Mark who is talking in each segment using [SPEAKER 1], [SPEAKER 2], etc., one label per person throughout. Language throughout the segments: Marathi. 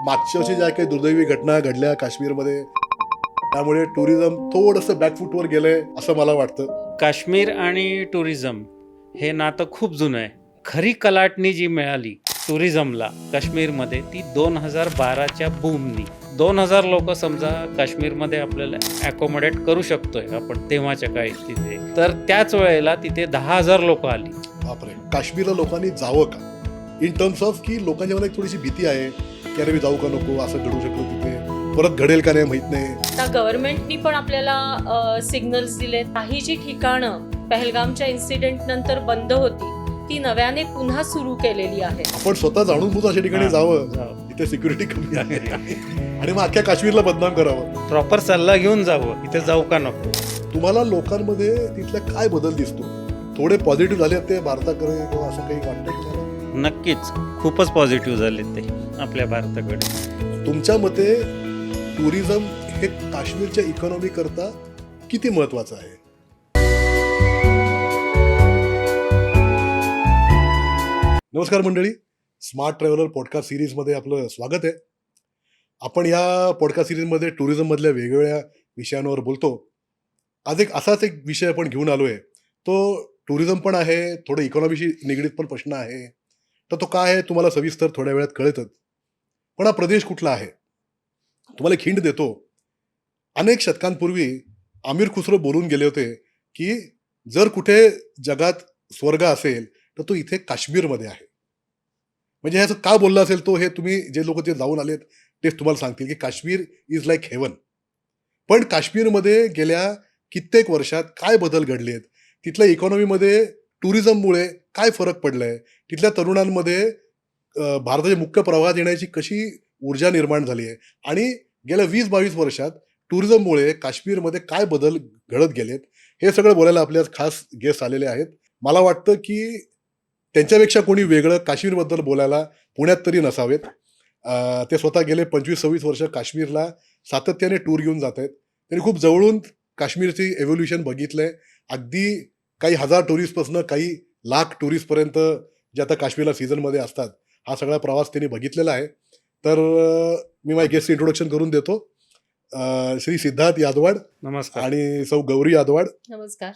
[SPEAKER 1] मागच्या वर्षी ज्या काही दुर्दैवी घटना घडल्या काश्मीरमध्ये त्यामुळे टुरिझम थोडंसं बॅकफूटवर गेलंय असं मला वाटतं.
[SPEAKER 2] काश्मीर आणि टुरिझम हे नातं खूप जुनं आहे. खरी कलाटणी जी मिळाली टुरिझमला काश्मीरमध्ये ती 2012च्या बूमनी. 2000 लोक समजा काश्मीरमध्ये आपल्याला ॲकोमोडेट करू शकतोय आपण तेव्हाच्या काळी तिथे. तर त्याच वेळेला तिथे 10,000 लोक आली.
[SPEAKER 1] बापरे, काश्मीरला लोकांनी जावं का? इन टर्म्स ऑफ की लोकांच्या मनात एक थोडीशी भीती आहे की अरे मी जाऊ का नको, असं घडू शकतो तिथे, परत घडेल का नाही माहित नाही.
[SPEAKER 3] आता गव्हर्नमेंटनी पण आपल्याला सिग्नल्स दिले. काही जी ठिकाणं पहलगामच्या इन्सिडेंट नंतर बंद होती ती नव्याने पुन्हा सुरू केलेली आहेत.
[SPEAKER 1] आपण स्वतः जाणून बुजून अशा ठिकाणी जावं इथे सिक्युरिटी कमी आहे आणि मग अख्ख्या काश्मीरला बदनाम करावं.
[SPEAKER 2] प्रॉपर सल्ला घेऊन जावं इथे जाऊ का नको.
[SPEAKER 1] तुम्हाला लोकांमध्ये तिथल्या काय बदल दिसतो? थोडे पॉझिटिव्ह झाले ते भारताकडे किंवा असं काही वाटतं तुम्हाला?
[SPEAKER 2] नक्कीच खूपच पॉझिटिव्ह झाले ते आपल्या भारताकडे.
[SPEAKER 1] तुमच्या मते टुरिझम हे काश्मीरच्या इकॉनॉमी करता किती महत्वाचं आहे? नमस्कार मंडळी, स्मार्ट ट्रॅव्हलर पॉडकास्ट सिरीजमध्ये आपलं स्वागत आहे. आपण या पॉडकास्ट सिरीजमध्ये टुरिझममधल्या वेगवेगळ्या विषयांवर बोलतो. आज असाच एक विषय आपण घेऊन आलो आहे. तो टुरिझम पण आहे, थोडं इकॉनॉमीशी निगडीत पण प्रश्न आहे. तर तो काय आहे तुम्हाला सविस्तर थोड्या वेळात कळतच. पण हा प्रदेश कुठला आहे तुम्हाला एक हिंट देतो. अनेक शतकांपूर्वी आमिर खुसरो बोलून गेले होते की जर कुठे जगात स्वर्ग असेल तर तो इथे काश्मीरमध्ये आहे. म्हणजे ह्याचं का बोलला असेल तो, हे तुम्ही जे लोक ते जाऊन आलेत तेच तुम्हाला सांगतील की काश्मीर इज लाईक हेवन. पण काश्मीरमध्ये गेल्या कित्येक वर्षात काय बदल घडलेत, तिथल्या इकॉनॉमीमध्ये टुरिझममुळे काय फरक पडलाय, तिथल्या तरुणांमध्ये भारताच्या मुख्य प्रवाहात येण्याची कशी ऊर्जा निर्माण झाली आहे आणि गेल्या 20-22 वर्षात टुरिझममुळे काश्मीरमध्ये काय बदल घडत गेलेत, हे सगळं बोलायला आपल्या खास गेस्ट आलेले आहेत. मला वाटतं की त्यांच्यापेक्षा कोणी वेगळं काश्मीरबद्दल बोलायला पुण्यात तरी नसावेत. ते स्वतः गेले 25-26 वर्ष काश्मीरला सातत्याने टूर घेऊन जात आहेत. त्यांनी खूप जवळून काश्मीरची एव्होल्युशन बघितलंय. अगदी काही हजार टुरिस्टपासून काही लाख टुरिस्टपर्यंत जे आता काश्मीरला सीझनमध्ये असतात, हा सगळा प्रवास त्यांनी बघितलेला आहे. तर मी माझ्या गेस्ट इंट्रोडक्शन करून देतो. श्री सिद्धार्थ यादवाड
[SPEAKER 2] नमस्कार.
[SPEAKER 1] आणि सौ गौरी यादवाड.
[SPEAKER 3] नमस्कार.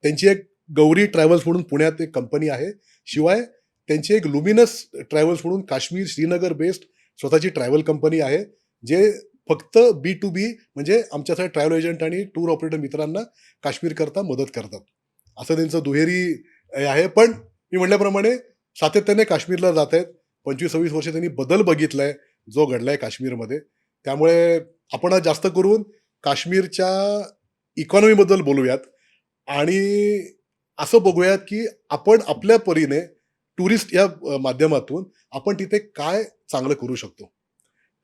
[SPEAKER 1] त्यांची एक गौरी ट्रॅव्हल्स म्हणून पुण्यात एक कंपनी आहे. शिवाय त्यांची एक लुमिनस ट्रॅव्हल्स म्हणून काश्मीर श्रीनगर बेस्ड स्वतःची ट्रॅव्हल कंपनी आहे, जे फक्त B2B म्हणजे आमच्यासाठी ट्रॅव्हल एजंट आणि टूर ऑपरेटर मित्रांना काश्मीर करता मदत करतात. असं त्यांचं दुहेरी आहे. पण मी म्हटल्याप्रमाणे सातत्याने काश्मीरला जात आहेत. 25-26 वर्ष त्यांनी बदल बघितलाय जो घडलाय काश्मीरमध्ये. त्यामुळे आपण आज जास्त करून काश्मीरच्या इकॉनॉमीबद्दल बोलूयात आणि असं बघूयात की आपण आपल्या परीने टुरिस्ट या माध्यमातून आपण तिथे काय चांगलं करू शकतो.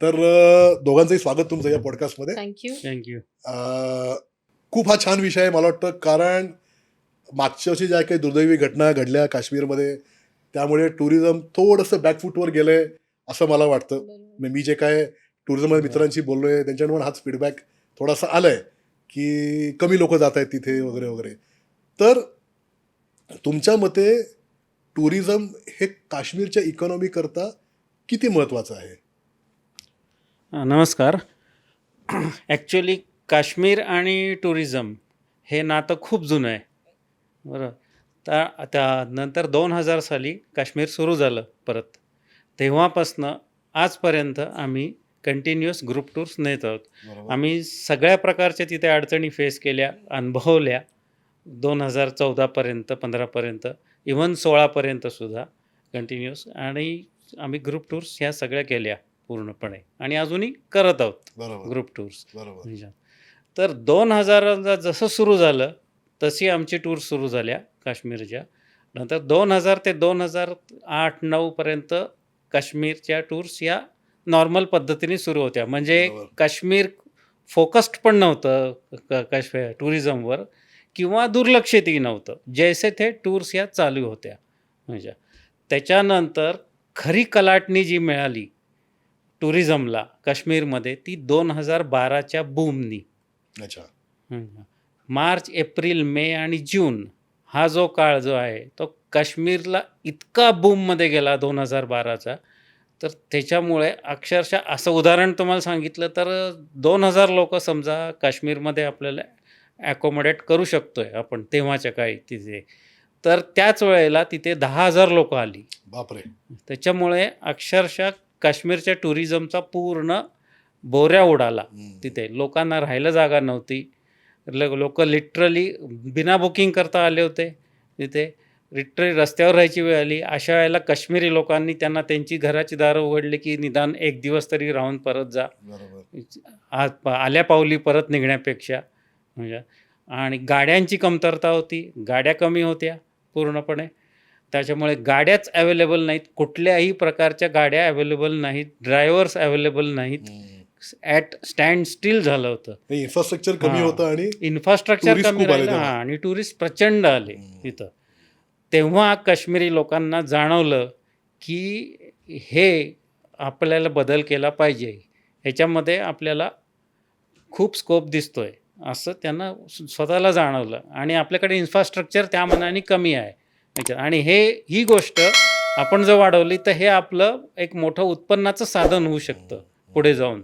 [SPEAKER 1] तर दोघांचंही स्वागत तुमचं या पॉडकास्टमध्ये.
[SPEAKER 3] थँक्यू.
[SPEAKER 1] खूप हा छान विषय आहे मला वाटतं, कारण मागच्या वर्षी ज्या काही दुर्दैवी घटना घडल्या काश्मीरमध्ये त्यामुळे टुरिझम थोडंसं बॅकफूटवर गेलंय असं मला वाटतं. मी जे काय टुरिझम मित्रांशी बोललोय त्यांच्याकडून हाच फीडबॅक थोडासा आलाय की कमी लोक जात आहेत तिथे वगैरे वगैरे. तर तुमच्या मते टुरिझम हे काश्मीरच्या इकॉनॉमी करता किती महत्वाचं आहे?
[SPEAKER 2] नमस्कार. ॲक्च्युली काश्मीर आणि टुरिझम हे नातं खूप जुनं आहे. बरं, तर त्यानंतर 2000 साली काश्मीर सुरू झालं परत. तेव्हापासनं आजपर्यंत आम्ही कंटिन्युअस ग्रुप टूर्स नेत आहोत. आम्ही सगळ्या प्रकारच्या तिथे अडचणी फेस केल्या, अनुभवल्या. 2014पर्यंत 15पर्यंत इव्हन 16पर्यंतसुद्धा कंटिन्युअस, आणि आम्ही ग्रुप टूर्स ह्या सगळ्या केल्या पूर्णपणे आणि अजूनही करत आहोत ग्रुप टूर्स. तर 2000 जसं सुरू झालं तशी आमची टूर सुरू झाल्या काश्मीरच्या. नंतर 2000 ते 2008-9पर्यंत काश्मीरच्या टूर्स या नॉर्मल पद्धतीने सुरू होत्या. म्हणजे काश्मीर फोकस्ड पण नव्हतं काश्मीर टुरिझमवर किंवा दुर्लक्षितही नव्हतं. जैसे ते टूर्स या चालू होत्या. म्हणजे त्याच्यानंतर खरी कलाटणी जी मिळाली टुरिझमला काश्मीरमध्ये ती 2012च्या बूमनी.
[SPEAKER 1] अच्छा.
[SPEAKER 2] मार्च, एप्रिल, मे आणि जून हा जो काळ जो आहे तो काश्मीरला इतका बूममध्ये गेला 2012चा. तर त्याच्यामुळे अक्षरशः असं उदाहरण तुम्हाला सांगितलं तर 2,000 लोक समजा काश्मीरमध्ये आपल्याला ॲकोमोडेट करू शकतोय आपण तेव्हाच्या काळी तिथे. तर त्याच वेळेला तिथे 10,000 लोकं आली.
[SPEAKER 1] बापरे.
[SPEAKER 2] त्याच्यामुळे अक्षरशः काश्मीरच्या टुरिझमचा पूर्ण बोऱ्या उडाला. तिथे लोकांना राहायला जागा नव्हती. लोक लिटरली बिना बुकिंग करता आले होते तिथे. लिटरली रस्त्यावर राहायची वेळ आली. अशा वेळेला काश्मीरी लोकांनी त्यांना त्यांची घराची दारं उघडली की निदान एक दिवस तरी राहून परत जा, आल्या पावली परत निघण्यापेक्षा. म्हणजे आणि गाड्यांची कमतरता होती, गाड्या कमी होत्या पूर्णपणे. त्याच्यामुळे गाड्याच अवेलेबल नाहीत, कुठल्याही प्रकारच्या गाड्या अवेलेबल नाहीत, ड्रायव्हर्स अवेलेबल नाहीत. ॲट स्टँड स्टील झालं होतं.
[SPEAKER 1] इन्फ्रास्ट्रक्चर कमी होतं आणि
[SPEAKER 2] इन्फ्रास्ट्रक्चर
[SPEAKER 1] tourist
[SPEAKER 2] कमी
[SPEAKER 1] खूप आले
[SPEAKER 2] राहिलं.
[SPEAKER 1] तेव्हा.
[SPEAKER 2] हां, आणि टुरिस्ट प्रचंड आले तिथं. तेव्हा काश्मीरी लोकांना जाणवलं की हे आपल्याला बदल केला पाहिजे, ह्याच्यामध्ये आपल्याला खूप स्कोप दिसतोय असं त्यांना स्वतःला जाणवलं. आणि आपल्याकडे इन्फ्रास्ट्रक्चर त्या मानाने कमी आहे ह्याच्यात. आणि ही गोष्ट आपण जर वाढवली तर हे आपलं एक मोठं उत्पन्नाचं साधन होऊ शकतं पुढे जाऊन.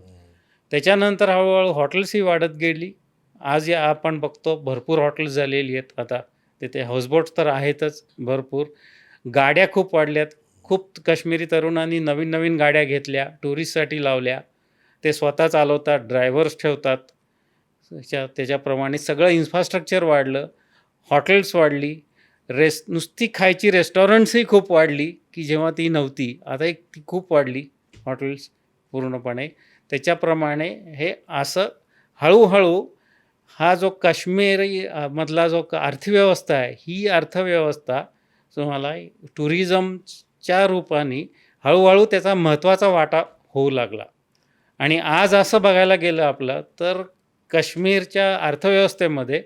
[SPEAKER 2] त्याच्यानंतर हळूहळू हॉटेल्सही वाढत गेली. आज आपण बघतो भरपूर हॉटेल्स झालेली आहेत आता तिथे. हाऊसबोट्स तर आहेतच भरपूर. गाड्या खूप वाढल्यात. खूप काश्मीरी तरुणांनी नवीन नवीन गाड्या घेतल्या, टुरिस्टसाठी लावल्या. ते स्वतः चालवतात, ड्रायव्हर्स ठेवतात. त्याच्याप्रमाणे सगळं इन्फ्रास्ट्रक्चर वाढलं, हॉटेल्स वाढली, नुसती खायची रेस्टॉरंट्सही खूप वाढली की जेव्हा ती नव्हती. आता ती खूप वाढली हॉटेल्स पूर्णपणे. त्याच्याप्रमाणे हे असं हळूहळू हा जो काश्मीरी मधला जो अर्थव्यवस्था आहे, ही अर्थव्यवस्था तुम्हाला टुरिझमच्या रूपाने हळूहळू त्याचा महत्त्वाचा वाटा होऊ लागला. आणि आज असं बघायला गेलं आपलं तर काश्मीरच्या अर्थव्यवस्थेमध्ये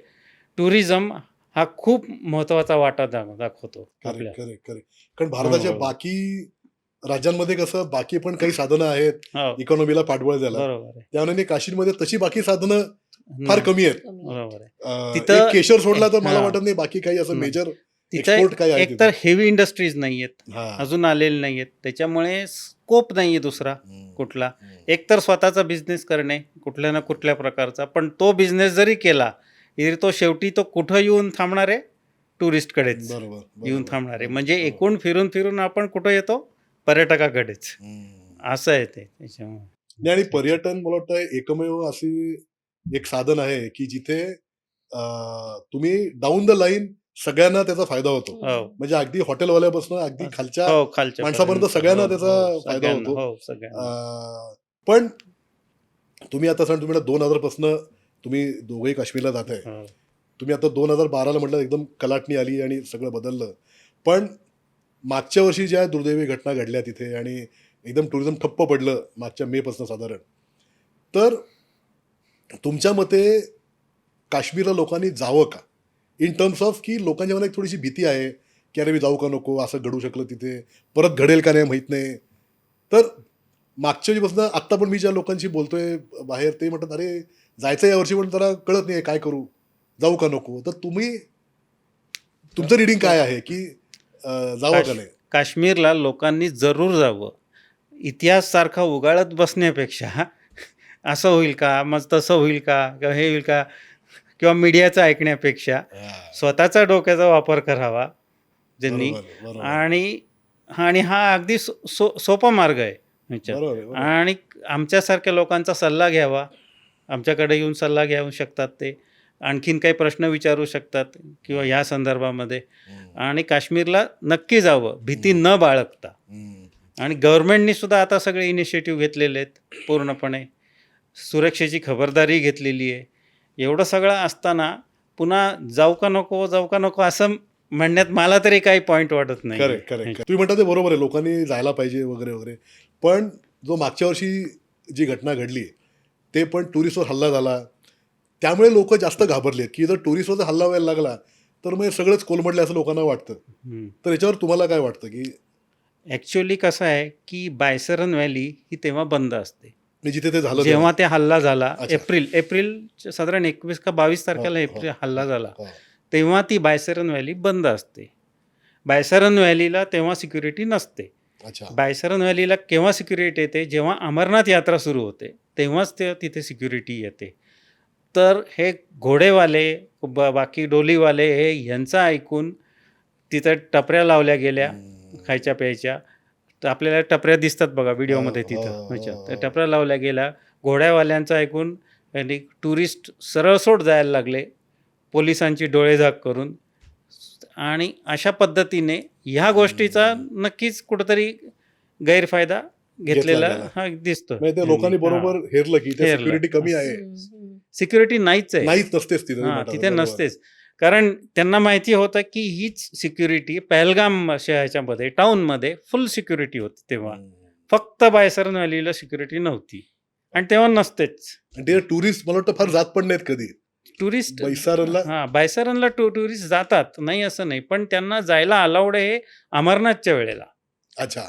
[SPEAKER 2] टुरिझम हा खूप महत्त्वाचा वाटा दाखवतो आपल्या.
[SPEAKER 1] कारण भारताच्या बाकी राज्यांमध्ये कसं बाकी पण काही साधनं आहेत इकॉनॉमीला पाठबळ द्यायला.
[SPEAKER 2] बरोबर आहे.
[SPEAKER 1] त्यामुळे काश्मीरमध्ये तशी बाकी साधनं फार कमी आहेत.
[SPEAKER 2] बरोबर आहे.
[SPEAKER 1] एक
[SPEAKER 2] तिथं
[SPEAKER 1] केशर सोडला तर मला वाटत नाही बाकी काही असं मेजर एक्सपोर्ट काही आहे
[SPEAKER 2] एक तर हेवी इंडस्ट्रीज नाही आहेत, अजून आलेले नाही आहेत. त्याच्यामुळे स्कोप नाही आहे दुसरा कुठला. एक तर स्वतःचा बिझनेस करणे कुठल्या ना कुठल्या प्रकारचा. पण तो बिझनेस जरी केला तरी तो शेवटी तो कुठं येऊन थांबणार आहे, टुरिस्टकडेच येऊन थांबणार आहे. म्हणजे एकूण फिरून फिरून आपण कुठं येतो, पर्यटकाकडेच. असं आहे ते त्याच्यामुळे.
[SPEAKER 1] आणि पर्यटन मला वाटतं एकमेव अशी एक साधन आहे की जिथे तुम्ही डाऊन द लाईन सगळ्यांना त्याचा फायदा होतो. म्हणजे अगदी हॉटेलवाल्यापासून अगदी खालच्या माणसापर्यंत सगळ्यांना त्याचा फायदा होतो. पण तुम्ही आता सांग, तुम्ही 2000 पासून तुम्ही दोघेही काश्मीरला जात आहे. तुम्ही आता 2012ला म्हटलं एकदम कलाटणी आली आणि सगळं बदललं. पण मागच्या वर्षी ज्या दुर्दैवी घटना घडल्या तिथे आणि एकदम टुरिझम ठप्प पडलं मागच्या मे पासून साधारण, तर तुमच्या मते काश्मीरला लोकांनी जावं का? इन टर्म्स ऑफ की लोकांच्या मनात एक थोडीशी भीती आहे की अरे मी जाऊ का नको, असं घडू शकलं तिथे, परत घडेल का नाही माहीत नाही. तर मागच्या वेळीपासून आत्ता पण मी ज्या लोकांशी बोलतोय बाहेर ते म्हणतात अरे जायचं यावर्षी पण जरा कळत नाही काय करू, जाऊ का नको. तर तुमचं रिडिंग काय आहे की जावं का नाही?
[SPEAKER 2] काश्मीरला लोकांनी जरूर जावं. इतिहास सारखा उगाळत बसण्यापेक्षा असं होईल का, मग तसं होईल का, किंवा हे होईल का, किंवा मीडियाचं ऐकण्यापेक्षा स्वतःचा डोक्याचा वापर करावा ज्यांनी. आणि हा अगदी सोपा मार्ग आहे ह्याच्यात. आणि आमच्यासारख्या लोकांचा सल्ला घ्यावा. आमच्याकडे येऊन सल्ला घेऊ शकतात, ते आणखीन काही प्रश्न विचारू शकतात किंवा ह्या संदर्भामध्ये. आणि काश्मीरला नक्की जावं भीती न बाळगता. आणि गव्हर्नमेंटनी सुद्धा आता सगळे इनिशिएटिव्ह घेतलेले आहेत पूर्णपणे. सुरक्षेची खबरदारी घेतलेली आहे. एवढं सगळं असताना पुन्हा जाऊ का नको असं म्हणण्यात मला तरी काही पॉईंट वाटत नाही.
[SPEAKER 1] करेक्ट. तुम्ही म्हणता ते बरोबर आहे, लोकांनी जायला पाहिजे वगैरे वगैरे. पण जो मागच्या वर्षी जी घटना घडली ते पण टुरिस्टवर हल्ला झाला, त्यामुळे लोक जास्त घाबरले की जर टुरिस्टवर हल्ला व्हायला लागला तर मग सगळंच कोलमडलं असं लोकांना वाटतं. तर याच्यावर तुम्हाला काय वाटतं की
[SPEAKER 2] ॲक्च्युअली कसं आहे की बायसरन व्हॅली ही तेव्हा बंद असते
[SPEAKER 1] जिथे ते झालं,
[SPEAKER 2] जेव्हा ते हल्ला झाला. एप्रिल साधारण 21 का 22 तारखेला हल्ला झाला, तेव्हा ती बायसरन व्हॅली बंद असते. बायसरन व्हॅलीला तेव्हा सिक्युरिटी नसते.
[SPEAKER 1] अच्छा.
[SPEAKER 2] बायसरन व्हॅलीला केव्हा सिक्युरिटी येते, जेव्हा अमरनाथ यात्रा सुरू होते तेव्हाच तिथे सिक्युरिटी येते. तर हे घोडेवाले बाकी डोलीवाले हे यांचं ऐकून तिथं टपऱ्या लावल्या गेल्या खायच्या प्यायच्या. तर आपल्याला टपऱ्या दिसतात बघा व्हिडिओमध्ये तिथं ह्याच्यात. तर टपऱ्या लावल्या गेल्या. घोड्यावाल्यांचं ऐकून आणि टुरिस्ट सरळसोट जायला लागले पोलिसांची डोळेझाक करून. आणि अशा पद्धतीने ह्या गोष्टीचा नक्कीच कुठंतरी गैरफायदा घेतलेला
[SPEAKER 1] गेला.
[SPEAKER 2] हा दिसतो.
[SPEAKER 1] म्हणजे ते लोकांनी बरोबर हेरलं की इथे
[SPEAKER 2] हेरलं.
[SPEAKER 1] सिक्युरिटी कमी आहे.
[SPEAKER 2] सिक्युरिटी नाहीच आहे.
[SPEAKER 1] नाहीच नसतेच तिथे.
[SPEAKER 2] हां, तिथे नसतेच. कारण त्यांना माहिती होतं की हीच सिक्युरिटी पहलगाम शहराच्यामध्ये टाऊनमध्ये फुल सिक्युरिटी होती तेव्हा. फक्त बायसरन व्हॅलीला सिक्युरिटी नव्हती आणि तेव्हा नसतेच.
[SPEAKER 1] आणि ते टुरिस्ट मला वाटतं फार जात पण नाहीत कधी
[SPEAKER 2] टुरिस्ट
[SPEAKER 1] बैसारला.
[SPEAKER 2] हां, बायसरनला टुरिस्ट जातात, नाही असं नाही. पण त्यांना जायला अलाउड आहे अमरनाथच्या वेळेला.
[SPEAKER 1] अच्छा,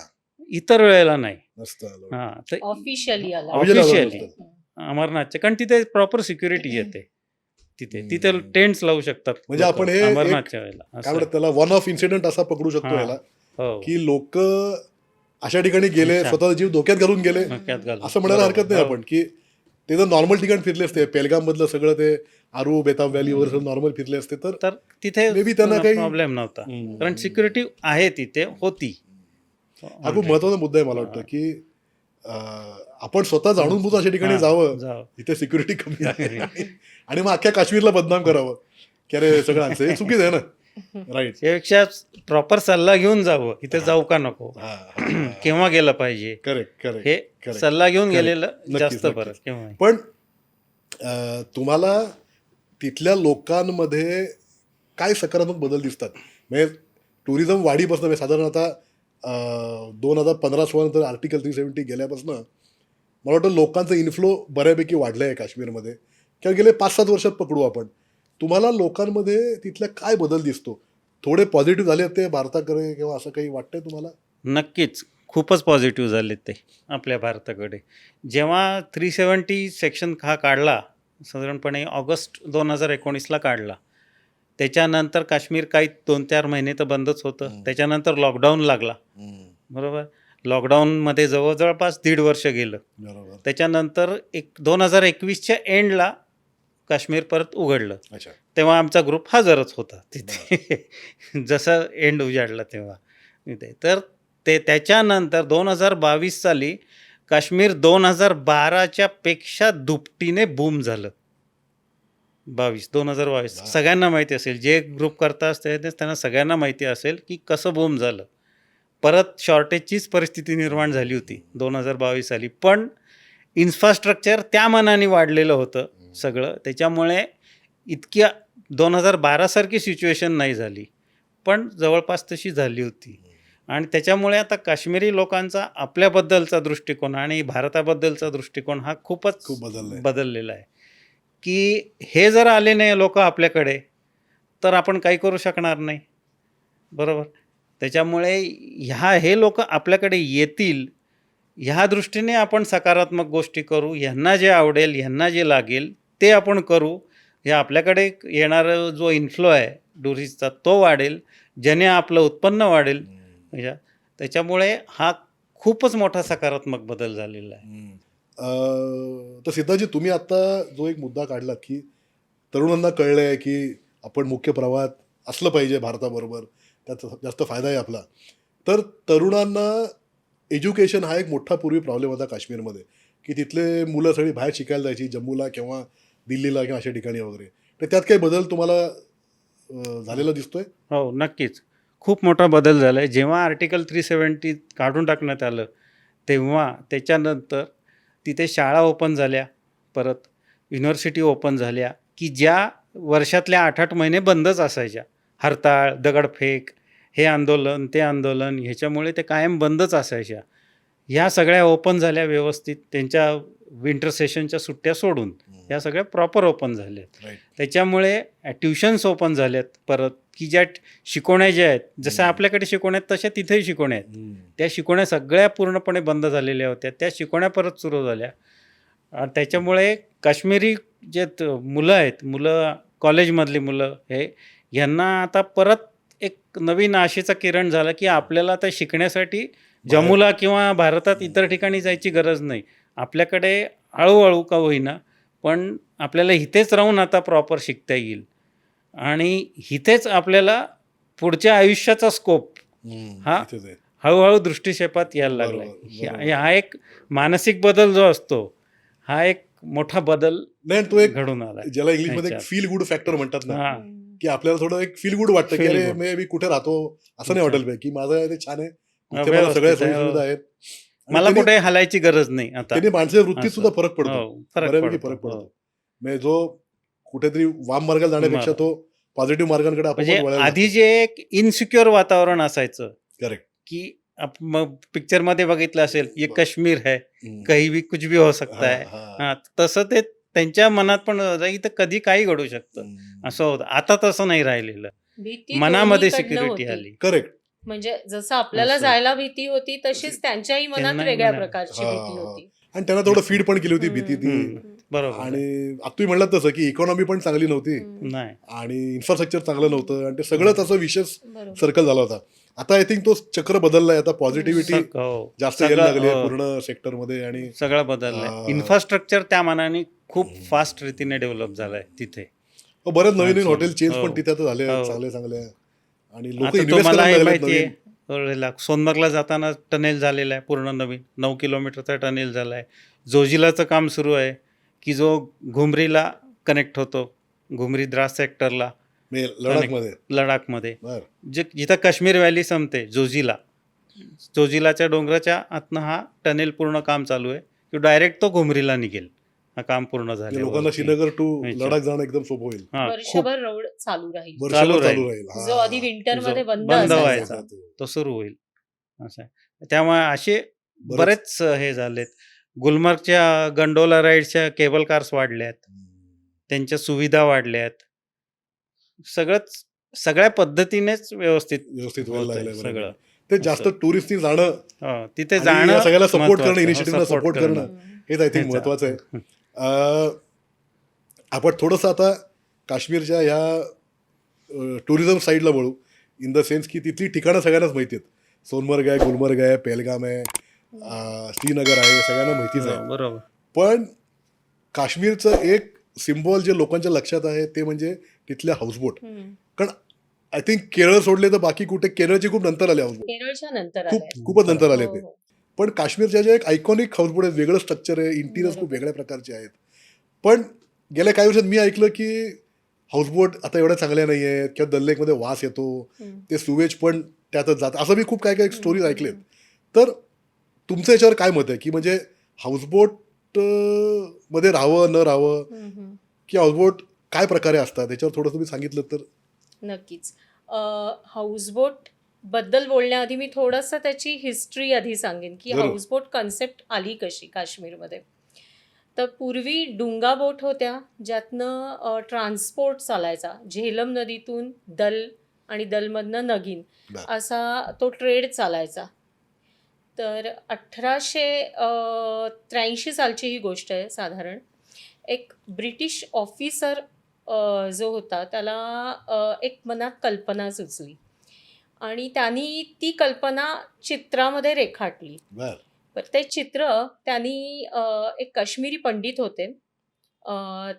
[SPEAKER 2] इतर वेळेला नाही.
[SPEAKER 1] नसतं allowed.
[SPEAKER 2] हां, तर
[SPEAKER 3] ऑफिशियली आला
[SPEAKER 2] ऑफिशियली
[SPEAKER 1] नसतं.
[SPEAKER 2] अमरनाथचे, कारण तिथे प्रॉपर सिक्युरिटी येते. तिथे टेंट्स लावू शकतात
[SPEAKER 1] म्हणजे
[SPEAKER 2] लोकं
[SPEAKER 1] आपण हे
[SPEAKER 2] अमरनाथच्या वेळेला
[SPEAKER 1] काय
[SPEAKER 2] असं.
[SPEAKER 1] म्हणतात त्याला वन ऑफ इन्सिडेंट असा पकडू शकतो
[SPEAKER 2] हां.
[SPEAKER 1] याला
[SPEAKER 2] हो,
[SPEAKER 1] की लोक अशा ठिकाणी गेले,
[SPEAKER 2] अच्छा.
[SPEAKER 1] स्वतःचा जीव धोक्यात घालून गेले
[SPEAKER 2] डोक्यात घालून.
[SPEAKER 1] असं म्हणायला हरकत नाही
[SPEAKER 2] हो.
[SPEAKER 1] आपण की ते जर नॉर्मल ठिकाण फिरले असते पेलगाम मधलं सगळं ते आरू बेताब व्हॅली वगैरे सगळं नॉर्मल फिरले असते तर
[SPEAKER 2] तर तिथे
[SPEAKER 1] Maybe त्यांना काही-
[SPEAKER 2] प्रॉब्लेम नव्हता, कारण सिक्युरिटी आहे तिथे होती.
[SPEAKER 1] हा खूप महत्वाचा मुद्दा आहे मला वाटतं की आपण स्वतः जाणून बुजून अशा ठिकाणी
[SPEAKER 2] हां,
[SPEAKER 1] जावं
[SPEAKER 2] जावं.
[SPEAKER 1] जिथे सिक्युरिटी कमी आहे आणि मग अख्ख्या काश्मीरला बदनाम करावं की अरे सगळं आमचं हे चुकीचं आहे ना. राईट.
[SPEAKER 2] यापेक्षा प्रॉपर सल्ला घेऊन जावं, इथे जाऊ का नको, केव्हा गेलं पाहिजे,
[SPEAKER 1] करेक्ट करेक्ट.
[SPEAKER 2] हे
[SPEAKER 1] correct.
[SPEAKER 2] सल्ला घेऊन
[SPEAKER 1] Correct.
[SPEAKER 2] गेलेलं
[SPEAKER 1] नक्कीच,
[SPEAKER 2] जास्त
[SPEAKER 1] नक्कीच.
[SPEAKER 2] बरं. केव्हा
[SPEAKER 1] पण तुम्हाला तिथल्या लोकांमध्ये काय सकारात्मक बदल दिसतात म्हणजे टुरिझम वाढीपासून म्हणजे साधारण आता 2015-16 नंतर आर्टिकल 370 गेल्यापासून मला वाटतं लोकांचं इन्फ्लो बऱ्यापैकी वाढलं आहे काश्मीरमध्ये किंवा गेले 5-7 वर्षात पकडू आपण. तुम्हाला लोकांमध्ये तिथल्या काय बदल दिसतो? थोडे पॉझिटिव्ह झाले ते भारताकडे किंवा असं काही वाटतंय तुम्हाला?
[SPEAKER 2] नक्कीच खूपच पॉझिटिव्ह झाले ते आपल्या भारताकडे. जेव्हा 370 सेक्शन हा काढला, साधारणपणे ऑगस्ट 2019ला काढला, त्याच्यानंतर काश्मीर काही 2-4 महिने तर बंदच होतं. त्याच्यानंतर लॉकडाऊन लागला, बरोबर. लॉकडाऊनमध्ये जवळपास 1.5 वर्ष गेलं.
[SPEAKER 1] बरोबर.
[SPEAKER 2] त्याच्यानंतर 2021च्या एंडला काश्मीर परत उघडलं.
[SPEAKER 1] अच्छा.
[SPEAKER 2] तेव्हा आमचा ग्रुप हजरच होता तिथे जसं एंड उजाडला तेव्हा तिथे. तर त्याच्यानंतर 2022 साली काश्मीर 2012च्या पेक्षा दुपटीने बूम झालं. 2022 सगळ्यांना माहिती असेल, जे ग्रुप करता असते त्यांना सगळ्यांना माहिती असेल की कसं बूम झालं. परत शॉर्टेजचीच परिस्थिती निर्माण झाली होती 2022 साली, पण इन्फ्रास्ट्रक्चर त्या मानाने वाढलेलं होतं सगळं. त्याच्यामुळे इतक्या 2012 सारखी सिच्युएशन नाही झाली, पण जवळपास तशी झाली होती. आणि त्याच्यामुळे आता काश्मीरी लोकांचा आपल्याबद्दलचा दृष्टिकोन आणि भारताबद्दलचा दृष्टिकोन हा खूप बदललेला आहे. की हे जर आले नाही लोक आपल्याकडे तर आपण काही करू शकणार नाही, बरोबर. त्याच्यामुळे हे लोक आपल्याकडे येतील ह्या दृष्टीने आपण सकारात्मक गोष्टी करू. ह्यांना जे आवडेल, ह्यांना जे लागेल ते आपण करू. हे आपल्याकडे येणारा जो इन्फ्लो आहे टुरिस्टचा तो वाढेल, ज्याने आपलं उत्पन्न वाढेल. त्याच्यामुळे हा खूपच मोठा सकारात्मक बदल झालेला आहे.
[SPEAKER 1] तर सिद्धाजी, तुम्ही आता जो एक मुद्दा काढलात की तरुणांना कळलं आहे की आपण मुख्य प्रवाहात असलं पाहिजे भारताबरोबर, त्याचा जास्त फायदा आहे आपला. तर तरुणांना एज्युकेशन हा एक मोठा पूर्वी प्रॉब्लेम होता काश्मीरमध्ये की तिथले मुलं सगळी बाहेर शिकायला जायची जम्मूला किंवा दिल्लीला किंवा अशा ठिकाणी वगैरे. तर त्यात काही बदल तुम्हाला झालेला दिसतोय?
[SPEAKER 2] हो, नक्कीच खूप मोठा बदल झाला आहे. जेव्हा आर्टिकल 370 काढून टाकण्यात आलं तेव्हा त्याच्यानंतर तिथे शाळा ओपन झाल्या, परत युनिव्हर्सिटी ओपन झाल्या की ज्या वर्षातल्या 8-8 महिने बंदच असायच्या. हरताळ, दगडफेक, हे आंदोलन ते आंदोलन ह्याच्यामुळे ते कायम बंदच असायच्या. ह्या सगळ्या ओपन झाल्या व्यवस्थित, त्यांच्या विंटर सेशनच्या सुट्ट्या सोडून ह्या सगळ्या प्रॉपर ओपन झाल्यात. त्याच्यामुळे ट्युशन्स ओपन झाल्यात परत, की ज्या शिकवण्या ज्या आहेत जसं आपल्याकडे शिकवण्यात तशा तिथेही शिकवण्या आहेत. त्या शिकवण्या सगळ्या पूर्णपणे बंद झालेल्या होत्या, त्या शिकवण्या परत सुरू झाल्या. त्याच्यामुळे काश्मीरी जे मुलं आहेत, कॉलेजमधली मुलं यांना आता परत एक नवीन आशेचा किरण झाला की आपल्याला आता शिकण्यासाठी जम्मूला किंवा भारतात इतर ठिकाणी जायची गरज नाही. आपल्याकडे हळूहळू का होईना पण आपल्याला इथेच राहून आता प्रॉपर शिकता येईल आणि इथेच आपल्याला पुढच्या आयुष्याचा स्कोप हा
[SPEAKER 1] इथेच आहे.
[SPEAKER 2] हळूहळू दृष्टिक्षेपात यायला लागलाय.
[SPEAKER 1] बरोबर.
[SPEAKER 2] हा एक मानसिक बदल जो असतो हा एक मोठा बदल
[SPEAKER 1] नाही, तो एक
[SPEAKER 2] घडून आला.
[SPEAKER 1] ज्याला इंग्लिशमध्ये
[SPEAKER 2] ह्याच्यात.
[SPEAKER 1] फील गुड फॅक्टर म्हणतात ना,
[SPEAKER 2] हा
[SPEAKER 1] की आपल्याला थोडं एक फील गुड वाटतं की
[SPEAKER 2] Feel
[SPEAKER 1] अरे
[SPEAKER 2] good.
[SPEAKER 1] मी कुठे राहतो असं नाही
[SPEAKER 2] अच्छा.
[SPEAKER 1] वाटेल पाहिजे की माझं ते छान आहे, इथे मला
[SPEAKER 2] व्यवस्थित
[SPEAKER 1] सगळ्या
[SPEAKER 2] आहे,
[SPEAKER 1] सोयी
[SPEAKER 2] हो.
[SPEAKER 1] सुविधा आहेत. आणि
[SPEAKER 2] मला
[SPEAKER 1] त्यांनी-
[SPEAKER 2] कुठे हलायची गरज नाही आता.
[SPEAKER 1] त्यांनी माणसाच्या वृत्तीत
[SPEAKER 2] असं.
[SPEAKER 1] सुद्धा फरक पडतो,
[SPEAKER 2] हो, फरक
[SPEAKER 1] बऱ्यापैकी
[SPEAKER 2] पडतो.
[SPEAKER 1] फरक
[SPEAKER 2] हो.
[SPEAKER 1] पडतो. म्हणजे जो कुठेतरी वाम मार्गाला जाण्यापेक्षा
[SPEAKER 2] बरं.
[SPEAKER 1] तो पॉझिटिव्ह मार्गांकडे
[SPEAKER 2] म्हणजे
[SPEAKER 1] आपण
[SPEAKER 2] आधी जे एक इनसिक्युअर वातावरण असायचं
[SPEAKER 1] करेक्ट.
[SPEAKER 2] की मग पिक्चर मध्ये बघितलं असेल ये
[SPEAKER 1] बरं.
[SPEAKER 2] काश्मीर है कहीं भी कुछ भी हो सकता है. हा, तसं ते त्यांच्या मनात पण होतं, इथं कधी काही घडू शकतं असं होतं. आता तसं नाही राहिलेलं.
[SPEAKER 3] भीती
[SPEAKER 2] मनामध्ये
[SPEAKER 3] दोन्हीकडनं
[SPEAKER 2] सिक्युरिटी
[SPEAKER 3] होती.
[SPEAKER 2] आली.
[SPEAKER 1] करेक्ट.
[SPEAKER 3] म्हणजे जसं आपल्याला
[SPEAKER 2] असं.
[SPEAKER 3] जायला भीती होती तशीच त्यांच्याही मनात
[SPEAKER 2] त्यांनाही
[SPEAKER 3] वेगळ्या
[SPEAKER 2] मनात.
[SPEAKER 3] प्रकारची
[SPEAKER 1] हा,
[SPEAKER 3] भीती
[SPEAKER 1] हा.
[SPEAKER 3] होती.
[SPEAKER 1] आणि त्यांना थोडं फीड पण केली होती भीती ती.
[SPEAKER 2] बरोबर आहे.
[SPEAKER 1] आणि आता तुम्ही म्हणलात तसं की इकॉनॉमी पण चांगली नव्हती
[SPEAKER 2] नाही
[SPEAKER 1] आणि इन्फ्रास्ट्रक्चर चांगलं नव्हतं आणि ते सगळंच असं विशेष
[SPEAKER 3] बरोबर.
[SPEAKER 1] सर्कल झाला होता. आता आय थिंक तो चक्र बदललाय. आता पॉझिटिव्हिटी
[SPEAKER 2] हो.
[SPEAKER 1] जास्त
[SPEAKER 2] सगळं,
[SPEAKER 1] यायला लागली आहे
[SPEAKER 2] हो.
[SPEAKER 1] पूर्ण सेक्टरमध्ये आणि
[SPEAKER 2] सगळं बदललंय.
[SPEAKER 1] आ,
[SPEAKER 2] इन्फ्रास्ट्रक्चर त्या मानाने खूप फास्ट रीतीने डेव्हलप झालंय तिथे.
[SPEAKER 1] बरेच नवीन नवीन
[SPEAKER 2] अच्छा.
[SPEAKER 1] हॉटेल चेंज
[SPEAKER 2] हो.
[SPEAKER 1] पण तिथे आता झाले आहेत,
[SPEAKER 2] हो.
[SPEAKER 1] चांगले चांगले. आणि लोक
[SPEAKER 2] आता
[SPEAKER 1] इन्व्हेस्ट
[SPEAKER 2] तुम्हाला
[SPEAKER 1] करायला
[SPEAKER 2] हे
[SPEAKER 1] लागलेत
[SPEAKER 2] माहिती
[SPEAKER 1] नवीन.
[SPEAKER 2] आहे सोनमर्गला जाताना टनेल झालेला आहे पूर्ण नवीन 9 किलोमीटरचा टनेल झाला आहे. जोजिलाचं काम सुरू आहे की जो घुमरीला कनेक्ट होतो, घुमरी द्रास सेक्टरला
[SPEAKER 1] म्हणजे लडाखमध्ये.
[SPEAKER 2] लडाखमध्ये
[SPEAKER 1] बर.
[SPEAKER 2] जिथं काश्मीर व्हॅली संपते जोजिलाच्या डोंगराच्या आतनं हा टनेल पूर्ण काम चालू आहे की डायरेक्ट तो घुमरीला निघेल. हा काम पूर्ण
[SPEAKER 1] म्हणजे लोकांना
[SPEAKER 2] झालं.
[SPEAKER 1] श्रीनगर टू
[SPEAKER 2] अच्छा.
[SPEAKER 1] लडाख जाणं एकदम सोपं होईल.
[SPEAKER 3] वर्षभर रोड चालू राहील.
[SPEAKER 1] वर्षभर
[SPEAKER 2] राहील.
[SPEAKER 1] चालू राहील. हा.
[SPEAKER 3] जो आधी विंटर मध्ये
[SPEAKER 2] जो
[SPEAKER 3] बंद
[SPEAKER 2] बंद
[SPEAKER 3] असायचा.
[SPEAKER 2] व्हायचा. तो सुरू होईल असं आहे. त्यामुळे असे बरेच हे झालेत. गुलमर्गच्या गंडोला राईडच्या केबल कार्स वाढल्यात, त्यांच्या सुविधा वाढल्यात. सगळ्या पद्धतीनेच व्यवस्थित
[SPEAKER 1] व्यवस्थित व्हायला
[SPEAKER 2] होतंय
[SPEAKER 1] लागलंय
[SPEAKER 2] सगळं.
[SPEAKER 1] ते जास्त टुरिस्टनी जाणं
[SPEAKER 2] तिथे
[SPEAKER 1] आणि
[SPEAKER 2] जाणं
[SPEAKER 1] या सगळ्याला सपोर्ट
[SPEAKER 2] महत्त्वाचं.
[SPEAKER 1] करणं,
[SPEAKER 2] हो,
[SPEAKER 1] इनिशिएटिव्हला सपोर्ट करणं हेच आय थिंक
[SPEAKER 2] हेच.
[SPEAKER 1] महत्वाचं आहे. आपण थोडंसं आता काश्मीरच्या ह्या टुरिझम साईडला वळू, इन द सेन्स की तिथली ठिकाणं सगळ्यांनाच माहिती आहेत. सोनमर्ग आहे, गुलमर्ग आहे, पहलगाम आहे, श्रीनगर आहे, सगळ्यांना माहितीच आहे.
[SPEAKER 2] बरोबर.
[SPEAKER 1] पण काश्मीरचं एक सिम्बॉल जे लोकांच्या लक्षात आहे ते म्हणजे तिथले हाऊसबोट. कारण आय थिंक केरळ सोडले तर बाकी कुठे, केरळचे खूप नंतर आले हाऊसबोट,
[SPEAKER 3] केरळच्या नंतर
[SPEAKER 1] खूपच नंतर आले ते.
[SPEAKER 3] हो, हो.
[SPEAKER 1] पण काश्मीरच्या जे एक आयकॉनिक हाऊसबोट आहेत, वेगळं स्ट्रक्चर आहे, इंटिरियर्स खूप वेगळ्या प्रकारचे आहेत. पण गेल्या काही वर्षात मी ऐकलं की हाऊसबोट आता एवढ्या चांगल्या नाही आहेत किंवा दल लेकमध्ये वास येतो, ते सुवेज पण त्यातच जात, असं मी खूप काय काय स्टोरीज ऐकलेत. तर तुमचं याच्यावर काय मत आहे की म्हणजे हाऊसबोट मध्ये राहावं न राहावं, की हाऊसबोट काय प्रकारे असतात याच्यावर थोडं तुम्ही सांगितलं तर.
[SPEAKER 3] नक्कीच. हाऊसबोट बद्दल बोलण्याआधी मी थोडंसं त्याची हिस्ट्री आधी सांगेन की
[SPEAKER 1] जरूर.
[SPEAKER 3] हाऊसबोट कन्सेप्ट आली कशी काश्मीरमध्ये. तर पूर्वी डुंगा बोट होत्या ज्यातनं ट्रान्सपोर्ट चालायचा. झेलम नदीतून दल आणि दलमधनं नगीन
[SPEAKER 1] बरं.
[SPEAKER 3] असा तो ट्रेड चालायचा. तर 1883 सालची ही गोष्ट आहे साधारण. एक ब्रिटिश ऑफिसर जो होता त्याला एक मनात कल्पना सुचली आणि त्यांनी ती कल्पना चित्रामध्ये रेखाटली.
[SPEAKER 1] बर.
[SPEAKER 3] तर ते चित्र त्यांनी एक काश्मीरी पंडित होते,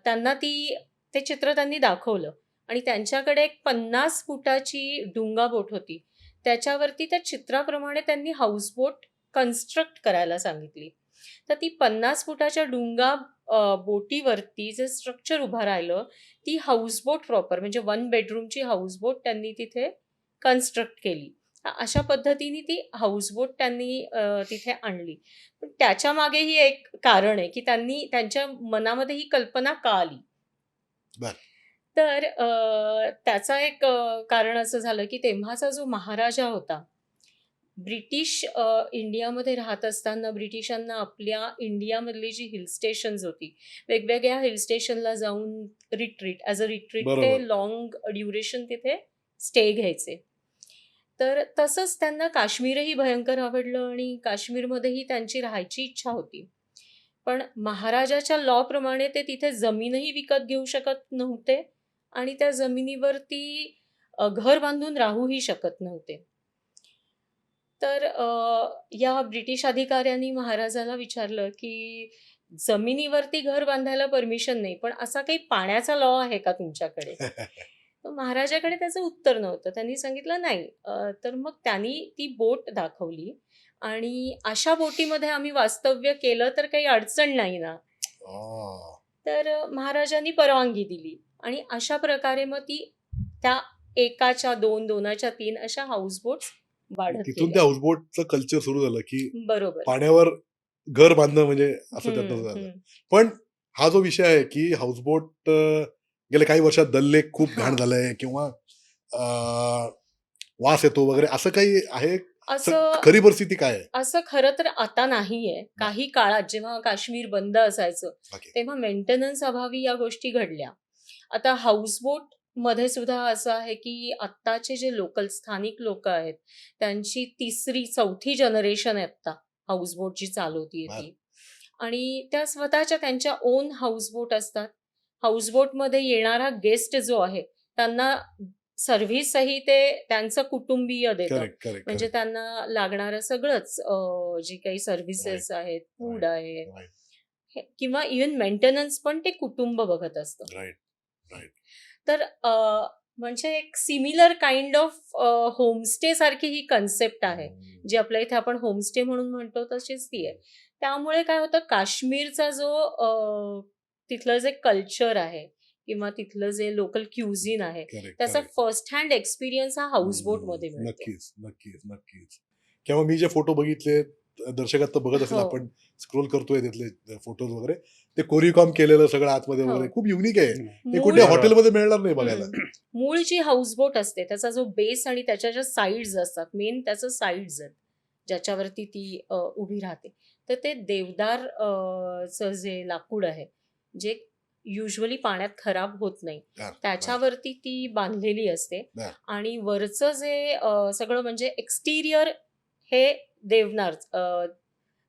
[SPEAKER 3] त्यांना ते चित्र त्यांनी दाखवलं आणि त्यांच्याकडे एक 50 फुटाची डुंगा बोट होती. त्याच्यावरती त्या चित्राप्रमाणे त्यांनी हाऊसबोट कन्स्ट्रक्ट करायला सांगितली. तर ती 50 फुटाच्या डुंगा बोटीवरती जे स्ट्रक्चर उभं राहिलं ती हाऊसबोट प्रॉपर म्हणजे 1 बेडरूमची हाऊसबोट त्यांनी तिथे कन्स्ट्रक्ट केली. अशा पद्धतीने ती हाऊसबोट त्यांनी तिथे आणली. पण त्याच्या मागेही एक कारण आहे की त्यांनी त्यांच्या मनामध्ये ही कल्पना का आली.
[SPEAKER 1] बर.
[SPEAKER 3] तर त्याचा एक कारण असं झालं की तेव्हाचा जो महाराजा होता, ब्रिटिश इंडियामध्ये राहत असताना ब्रिटिशांना आपल्या इंडियामधली जी हिल स्टेशन्स होती, वेगवेगळ्या हिल स्टेशनला जाऊन रिट्रीट ॲज अ रिट्रीट
[SPEAKER 1] बरोबर.
[SPEAKER 3] ते लॉंग ड्युरेशन तिथे स्टे घ्यायचे. तर तसंच त्यांना काश्मीरही भयंकर आवडलं आणि काश्मीरमध्येही त्यांची राहायची इच्छा होती. पण महाराजाच्या लॉप्रमाणे ते तिथे जमीनही विकत घेऊ शकत नव्हते आणि त्या जमिनीवरती घर बांधून राहूही शकत नव्हते. तर या ब्रिटिश अधिकाऱ्यांनी महाराजाला विचारलं, की जमिनीवरती घर बांधायला परमिशन नाही, पण असा काही पाण्याचा लॉ आहे का तुमच्याकडे? तर महाराजाकडे त्याचं उत्तर नव्हतं. त्यांनी सांगितलं नाही. तर मग त्यांनी ती बोट दाखवली आणि अशा बोटीमध्ये आम्ही वास्तव्य केलं तर काही अडचण नाही ना.
[SPEAKER 1] आ,
[SPEAKER 3] तर महाराजांनी परवानगी दिली आणि अशा प्रकारे मग ती त्या एकाच्या 2, 2च्या 3 अशा हाऊसबोट्स वाढत
[SPEAKER 1] तिथून
[SPEAKER 3] गेल्या.
[SPEAKER 1] त्या हाऊसबोटचं कल्चर सुरू झालं की
[SPEAKER 3] बरोबर.
[SPEAKER 1] पाण्यावर घर बांधणं म्हणजे असं त्यातनं
[SPEAKER 3] हं,
[SPEAKER 1] झालं.
[SPEAKER 3] हं.
[SPEAKER 1] पण हा जो विषय आहे की हाऊसबोट गेल्या काही वर्षात दल्ले खूप घाण
[SPEAKER 3] हां.
[SPEAKER 1] झालंय किंवा अं, वास येतो वगैरे असं काही आहे?
[SPEAKER 3] असं
[SPEAKER 1] खरी परिस्थिती काय आहे?
[SPEAKER 3] असं खरं तर आता नाहीये. काही काळात जेव्हा काश्मीर बंद असायचं,
[SPEAKER 1] बाकी
[SPEAKER 3] तेव्हा मेंटेनन्स अभावी या गोष्टी घडल्या. आता हाऊसबोट मध्ये सुद्धा असं आहे, की आत्ताचे जे लोकल स्थानिक लोकं आहेत, त्यांची 3री 4थी जनरेशन आहे आत्ता हाऊसबोट जी चालवतीये
[SPEAKER 1] बर.
[SPEAKER 3] ती. आणि त्या स्वतःच्या त्यांच्या ओन हाऊसबोट असतात. हाऊसबोटमध्ये येणारा गेस्ट जो आहे, त्यांना सर्व्हिसही ते त्यांचं कुटुंबीय देतं.
[SPEAKER 1] करेक्ट करेक्ट
[SPEAKER 3] म्हणजे
[SPEAKER 1] करेक्ट.
[SPEAKER 3] त्यांना लागणारं सगळंच जे काही सर्व्हिसेस आहेत, फूड
[SPEAKER 1] राईट
[SPEAKER 3] आहे
[SPEAKER 1] राईट
[SPEAKER 3] किंवा इव्हन मेंटेनन्स पण ते कुटुंब बघत असतं.
[SPEAKER 1] Right right.
[SPEAKER 3] तर म्हणजे एक सिमिलर काइंड ऑफ होमस्टे सारखी ही कन्सेप्ट आहे. जी आपल्या इथे आपण होमस्टे म्हणून म्हणतो तशीच ती आहे. त्यामुळे काय होतं काश्मीरचा जो तिथलं जे कल्चर आहे किंवा तिथलं जे लोकल क्युझिन आहे
[SPEAKER 1] करेक्ट
[SPEAKER 3] त्याचा
[SPEAKER 1] करेक्ट.
[SPEAKER 3] फर्स्ट हँड एक्सपिरियन्स हा हाऊसबोटमध्ये मिळतो.
[SPEAKER 1] नक्कीच नक्कीच नक्कीच. किंवा मी जे फोटो बघितले दर्शक आता बघत असेल,
[SPEAKER 3] हो.
[SPEAKER 1] आपण स्क्रोल करतोय तिथले फोटोज वगैरे, ते कोरिओकॉम केलेलं सगळं आतमध्ये
[SPEAKER 3] हो.
[SPEAKER 1] वगैरे खूप युनिक आहे. हे
[SPEAKER 3] मूळ
[SPEAKER 1] कुठे हॉटेलमध्ये मिळणार नाही बघायला.
[SPEAKER 3] मूळ जी हाऊसबोट असते त्याचा जो बेस आणि त्याच्या ज्या साईड्स असतात मेन त्याचं साईड्स आहेत ज्याच्यावरती ती उभी राहते तर ते देवदार चं जे लाकूड आहे जे युजली पाण्यात खराब होत नाही
[SPEAKER 1] बर, बर,
[SPEAKER 3] त्याच्यावरती ती बांधलेली असते
[SPEAKER 1] बर.
[SPEAKER 3] आणि वरचं जे सगळं म्हणजे एक्सटिरियर हे देवनार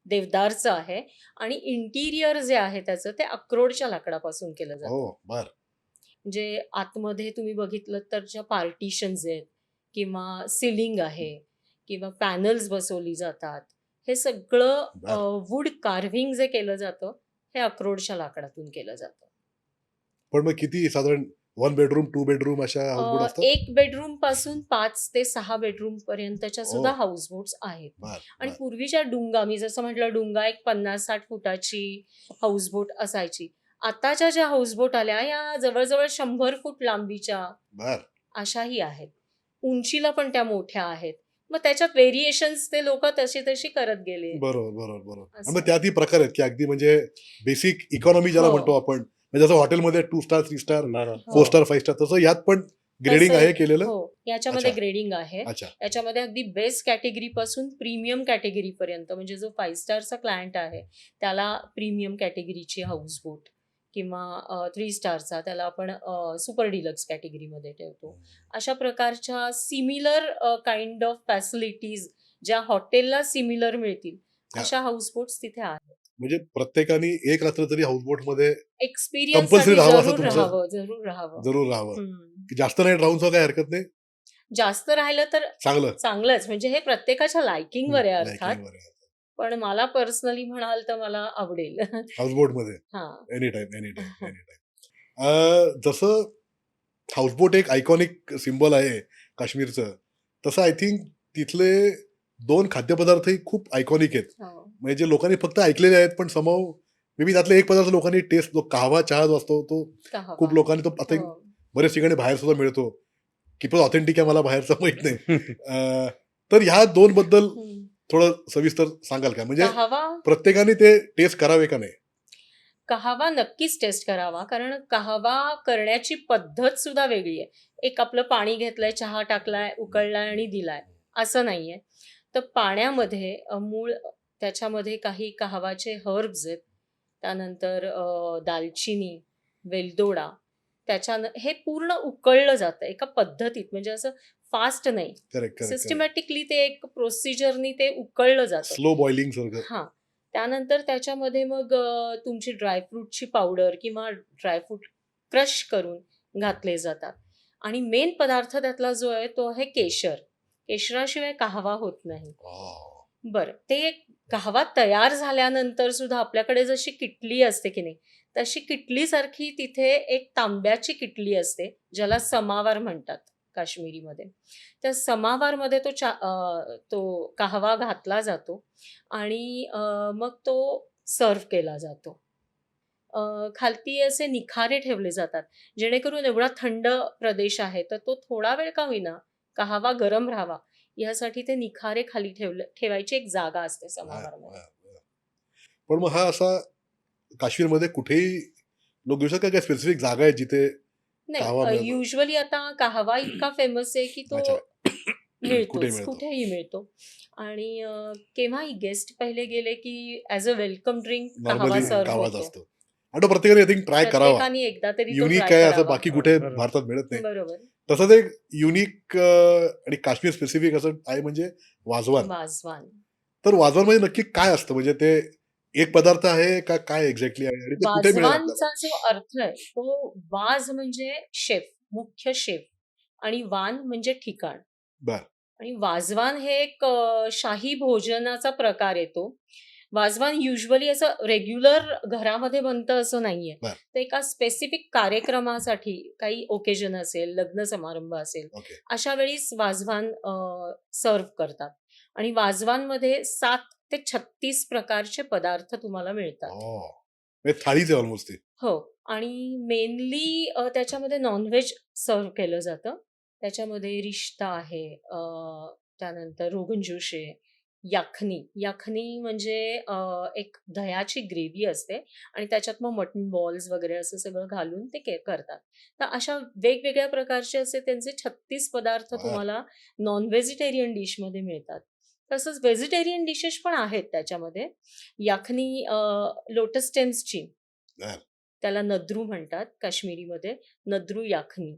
[SPEAKER 3] देवदारचं आहे आणि इंटिरियर जे आहे त्याचं ते अक्रोडच्या लाकडापासून केलं जातं.
[SPEAKER 1] हो बर.
[SPEAKER 3] म्हणजे आतमध्ये तुम्ही बघितलं तर ज्या पार्टिशन्स आहेत किंवा सिलिंग आहे किंवा पॅनल्स बसवली जातात हे सगळं
[SPEAKER 1] बर.
[SPEAKER 3] वूड कार्व्हिंग जे केलं जातं हे अक्रोडच्या लाकडातून केलं जातं.
[SPEAKER 1] पण मग किती साधारण 1 बेडरूम 2 बेडरूम अशा हाऊसबोट असतात?
[SPEAKER 3] 1 बेडरूम पासून 5 ते 6 बेडरूम पर्यंतच्या सुद्धा
[SPEAKER 1] ओ.
[SPEAKER 3] हाऊसबोट्स आहेत.
[SPEAKER 1] बर
[SPEAKER 3] आणि
[SPEAKER 1] बर.
[SPEAKER 3] पूर्वीच्या डुंगा मी जसं म्हटलं डुंगा एक 50-60 फुटाची हाऊसबोट असायची. आताच्या ज्या हाऊसबोट आल्या या जवळजवळ 100 फूट लांबीच्या
[SPEAKER 1] बर.
[SPEAKER 3] अशाही आहेत. उंचीला पण त्या मोठ्या आहेत. मग त्याच्यात व्हेरिएशन्स ते लोकं तशी तशी करत गेले.
[SPEAKER 1] बरोबर बरोबर बरोबर.
[SPEAKER 3] असं.
[SPEAKER 1] मग त्यातही प्रकार आहेत की अगदी म्हणजे बेसिक इकॉनॉमी ज्याला
[SPEAKER 3] हो.
[SPEAKER 1] म्हणतो आपण, म्हणजे जसं हॉटेलमध्ये 2 स्टार 3 स्टार
[SPEAKER 2] बरोबर.
[SPEAKER 1] 4 स्टार 5 स्टार तसं यात पण ग्रेडिंग
[SPEAKER 3] तसं
[SPEAKER 1] आहे केलेलं?
[SPEAKER 3] हो. याच्यामध्ये
[SPEAKER 1] अच्छा.
[SPEAKER 3] ग्रेडिंग आहे.
[SPEAKER 1] अच्छा.
[SPEAKER 3] याच्यामध्ये अगदी बेस्ट कॅटेगरी पासून प्रीमियम कॅटेगरी पर्यंत म्हणजे जो 5 स्टारचा क्लायंट आहे त्याला प्रीमियम कॅटेगरीची हाऊसबोट किंवा 3 स्टारचा त्याला आपण सुपर डिलक्स कॅटेगरीमध्ये ठेवतो. अशा प्रकारच्या सिमिलर काइंड ऑफ फॅसिलिटीज ज्या हॉटेलला सिमिलर मिळतील
[SPEAKER 1] हा.
[SPEAKER 3] अशा हाऊसबोट्स तिथे आहेत.
[SPEAKER 1] म्हणजे प्रत्येकाने एक रात्र तरी हाऊसबोटमध्ये
[SPEAKER 3] एक्सपिरियन्स
[SPEAKER 1] Compulsory राहावं असं
[SPEAKER 3] जरूर
[SPEAKER 1] तुमचं?
[SPEAKER 3] राहावं, जरूर राहावं.
[SPEAKER 1] जरूर राहावं.
[SPEAKER 3] हम्म.
[SPEAKER 1] की जास्त नाही राहून सुद्धा काही हरकत नाही,
[SPEAKER 3] जास्त राहिलं तर
[SPEAKER 1] चांगलं.
[SPEAKER 3] चांगलंच म्हणजे हे प्रत्येकाच्या लायकिंगवर आहे अर्थात.
[SPEAKER 1] लायकिंगवर आहे.
[SPEAKER 3] पण मला पर्सनली म्हणाल तर मला आवडेल.
[SPEAKER 1] हाऊसबोटमध्ये
[SPEAKER 3] हां.
[SPEAKER 1] Any time any time any time. जसं हाऊसबोट एक आयकॉनिक सिम्बॉल आहे काश्मीरचं, तसं आय थिंक तिथले 2 खाद्यपदार्थही खूप आयकॉनिक आहेत.
[SPEAKER 3] हो.
[SPEAKER 1] म्हणजे जे लोकांनी फक्त ऐकलेले आहेत, पण समहाऊ मे बी त्यातला एक पदार्थ लोकांनी टेस्ट, जो कहवा चहा जो असतो तो
[SPEAKER 3] कहवा.
[SPEAKER 1] खूप लोकांनी तो आता
[SPEAKER 3] हो.
[SPEAKER 1] बरेच ठिकाणी बाहेर सुद्धा मिळतो. किती ऑथेंटिक आहे मला बाहेरचा माहित नाही. तर ह्या 2 बद्दल
[SPEAKER 3] हं.
[SPEAKER 1] थोडं सविस्तर सांगाल का? म्हणजे
[SPEAKER 3] कहवा
[SPEAKER 1] प्रत्येकाने ते टेस्ट करावे का नाही?
[SPEAKER 3] कहवा नक्कीच टेस्ट करावा कारण कहवा करण्याची पद्धत सुद्धा वेगळी आहे. एक आपलं पाणी घेतलंय, चहा टाकलाय, उकळलाय आणि दिलाय असं नाहीये. तर पाण्यामध्ये मूळ त्याच्यामध्ये काही कहवाचे हर्ब्स आहेत. त्यानंतर दालचिनी, वेलदोडा हे पूर्ण उकळलं जातं एका पद्धतीत म्हणजे असं फास्ट नाही.
[SPEAKER 1] Correct correct.
[SPEAKER 3] सिस्टमॅटिकली ते एक प्रोसिजरनी ते उकळलं जातं.
[SPEAKER 1] स्लो बॉइलिंग सारखं.
[SPEAKER 3] हां. त्यानंतर त्याच्यामध्ये मग तुमची ड्रायफ्रूटची पावडर किंवा ड्रायफ्रूट क्रश करून घातले जातात आणि मेन पदार्थ त्यातला जो आहे तो आहे केशर केशराशिवाय कहवा होत नाही.
[SPEAKER 1] आ,
[SPEAKER 3] बरं, ते कहवा तयार झाल्यानंतर सुद्धा आपल्याकडे जशी किटली असते की नाही, तशी किटलीसारखी तिथे एक तांब्याची किटली असते, ज्याला समावार म्हणतात काश्मीरीमध्ये. त्या समावारमध्ये तो कहवा घातला जातो आणि मग तो सर्व्ह केला जातो. खालती असे निखारे ठेवले जातात, जेणेकरून एवढा थंड प्रदेश आहे, तर तो थोडा वेळ का होईना कहवा गरम राहावा, यासाठी ते निखारे खाली ठेवायची एक जागा असते
[SPEAKER 1] बर,
[SPEAKER 3] समावारमध्ये.
[SPEAKER 1] बर, बर. पण मग हा असा काश्मीरमध्ये कुठेही लोक घेऊ शकतात, काय स्पेसिफिक जागा आहे जिथे कहवा
[SPEAKER 3] नाही,
[SPEAKER 1] मिळतो?
[SPEAKER 3] युजली आता कहवा इतका फेमस आहे की तो
[SPEAKER 1] अच्छा. कुठे
[SPEAKER 3] मिळतोच,
[SPEAKER 1] मिळतो?
[SPEAKER 3] कुठेही मिळतो. आणि केव्हाही गेस्ट पहिले गेले की ॲज अ वेलकम ड्रिंक कहवा
[SPEAKER 1] नॉर्मली
[SPEAKER 3] सर्व्ह
[SPEAKER 1] गावात
[SPEAKER 3] होतो.
[SPEAKER 1] असतो. आणि तो प्रत्येकाने आय थिंक ट्राय करावा.
[SPEAKER 3] प्रत्येकाने एकदा तरी तो
[SPEAKER 1] युनिक
[SPEAKER 3] ट्राय
[SPEAKER 1] आहे, असं
[SPEAKER 3] करावा.
[SPEAKER 1] बाकी कुठे
[SPEAKER 2] बरोबर.
[SPEAKER 1] भारतात मिळत नाही.
[SPEAKER 3] बरोबर.
[SPEAKER 1] तसंच एक युनिक आणि काश्मीर स्पेसिफिक असं आहे म्हणजे वाजवान.
[SPEAKER 3] वाजवान.
[SPEAKER 1] तर वाजवान म्हणजे नक्की काय असतं? म्हणजे ते एक पदार्थ आहे का काय एक्झॅक्टली आहे आणि ते कुठे मिळेल आपल्याला?
[SPEAKER 3] वाजवानचा जो अर्थ आहे, तो वाज म्हणजे शेफ, मुख्य शेफ आणि वान म्हणजे ठिकाण.
[SPEAKER 1] बर.
[SPEAKER 3] आणि वाजवान हे एक शाही भोजनाचा प्रकार येतो. वाजवान युजुअली असं रेग्युलर घरामध्ये बनतं असं नाहीये.
[SPEAKER 1] बर.
[SPEAKER 3] ते एका स्पेसिफिक कार्यक्रमासाठी, काही ओकेजन असेल, लग्न समारंभ असेल,
[SPEAKER 1] ओके.
[SPEAKER 3] अशा वेळीच वाजवान सर्व्ह करतात. आणि वाजवानमध्ये 7 ते 36 प्रकारचे पदार्थ तुम्हाला मिळतात.
[SPEAKER 1] म्हणजे थाळीच आहे ऑलमोस्ट ती.
[SPEAKER 3] हो. आणि मेनली त्याच्यामध्ये नॉन-व्हेज सर्व्ह केलं जातं. त्याच्यामध्ये रिश्ता आहे, त्यानंतर रोगन जोश आहे, याखनी. याखनी म्हणजे एक दह्याची ग्रेव्ही असते आणि त्याच्यात मग मटण बॉल्स वगैरे असं सगळं घालून ते करतात. तर अशा वेगवेगळ्या प्रकारचे असे त्यांचे 36 पदार्थ
[SPEAKER 1] बर.
[SPEAKER 3] तुम्हाला नॉन व्हेजिटेरियन डिशमध्ये मिळतात. तसंच व्हेजिटेरियन डिशेस पण आहेत त्याच्यामध्ये. याखनी लोटस स्टेम्सची,
[SPEAKER 1] बर.
[SPEAKER 3] त्याला नद्रू म्हणतात काश्मीरीमध्ये, नद्रू याखनी.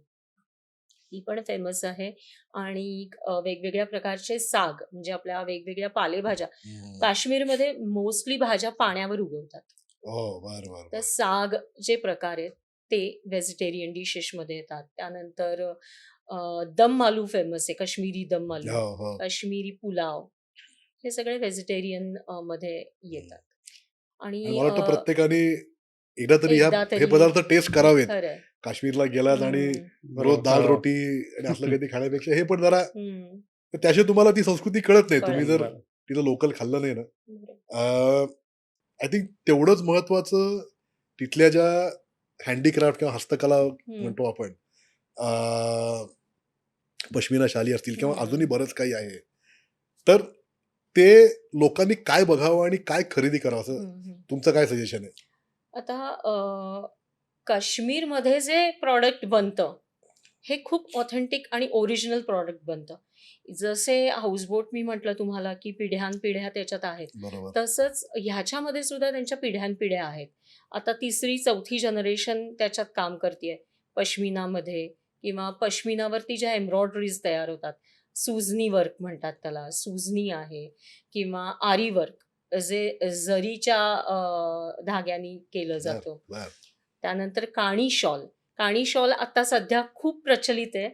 [SPEAKER 3] ती पण फेमस आहे. आणि वेगवेगळ्या प्रकारचे साग, म्हणजे आपल्या वेगवेगळ्या पालेभाज्या.
[SPEAKER 1] हम्म.
[SPEAKER 3] काश्मीरमध्ये मोस्टली भाज्या पाण्यावर उगवतात.
[SPEAKER 1] बर बर
[SPEAKER 3] तर
[SPEAKER 1] बर.
[SPEAKER 3] साग जे प्रकार आहेत ते व्हेजिटेरियन डिशेसमध्ये येतात. त्यानंतर दम आलू फेमस आहे, काश्मीरी दम आलू,
[SPEAKER 1] हो हो.
[SPEAKER 3] काश्मीरी पुलाव, हे सगळे व्हेजिटेरियन मध्ये येतात.
[SPEAKER 1] आणि
[SPEAKER 3] आणि
[SPEAKER 1] मला वाटतं प्रत्येकाने एकदा तरी
[SPEAKER 3] एकदा
[SPEAKER 1] हे
[SPEAKER 3] तरी
[SPEAKER 1] पदार्थ टेस्ट करावेत.
[SPEAKER 3] खरंय.
[SPEAKER 1] काश्मीरला गेलात आणि
[SPEAKER 3] हम्म.
[SPEAKER 1] रोज दाल
[SPEAKER 2] हो.
[SPEAKER 1] रोटी आणि असलं काही खाण्यापेक्षा हे पण जरा,
[SPEAKER 3] हम्म.
[SPEAKER 1] त्याशिवाय तुम्हाला ती संस्कृती कळत नाही. तुम्ही
[SPEAKER 3] कळत
[SPEAKER 1] जर
[SPEAKER 2] बरं.
[SPEAKER 1] तिथं लोकल खाल्लं नाही ना.
[SPEAKER 3] बरोबर.
[SPEAKER 1] आय थिंक तेवढंच महत्वाचं तिथल्या ज्या हँडीक्राफ्ट किंवा हस्तकला
[SPEAKER 3] हम्म.
[SPEAKER 1] म्हणतो आपण, पश्मिना शाली असतील किंवा अजूनही बरंच काही आहे, तर ते लोकांनी काय बघावं आणि काय खरेदी करावं, असं
[SPEAKER 3] हम्म.
[SPEAKER 1] तुमचं काय सजेशन आहे?
[SPEAKER 3] आता काश्मीरमध्ये जे प्रॉडक्ट बनतं, हे खूप ऑथेंटिक आणि ओरिजिनल प्रॉडक्ट बनतं. जसे हाऊसबोट मी म्हटलं तुम्हाला, की पिढ्यानपिढ्या त्याच्यात आहेत.
[SPEAKER 1] बरोबर.
[SPEAKER 3] तसंच ह्याच्यामध्ये सुद्धा त्यांच्या पिढ्यानपिढ्या आहेत. आता 3री 4थी जनरेशन त्याच्यात काम करतेय. पश्मिनामध्ये किंवा पश्मिनावरती ज्या एम्ब्रॉयडरीज तयार होतात, सुजनी वर्क म्हणतात त्याला, सुजनी आहे, किंवा आरी वर्क, जे जरीच्या धाग्यानी केलं
[SPEAKER 1] बर
[SPEAKER 3] जातं.
[SPEAKER 1] बर
[SPEAKER 3] त्यानंतर काणी शॉल. काणी शॉल आता सध्या खूप प्रचलित आहे.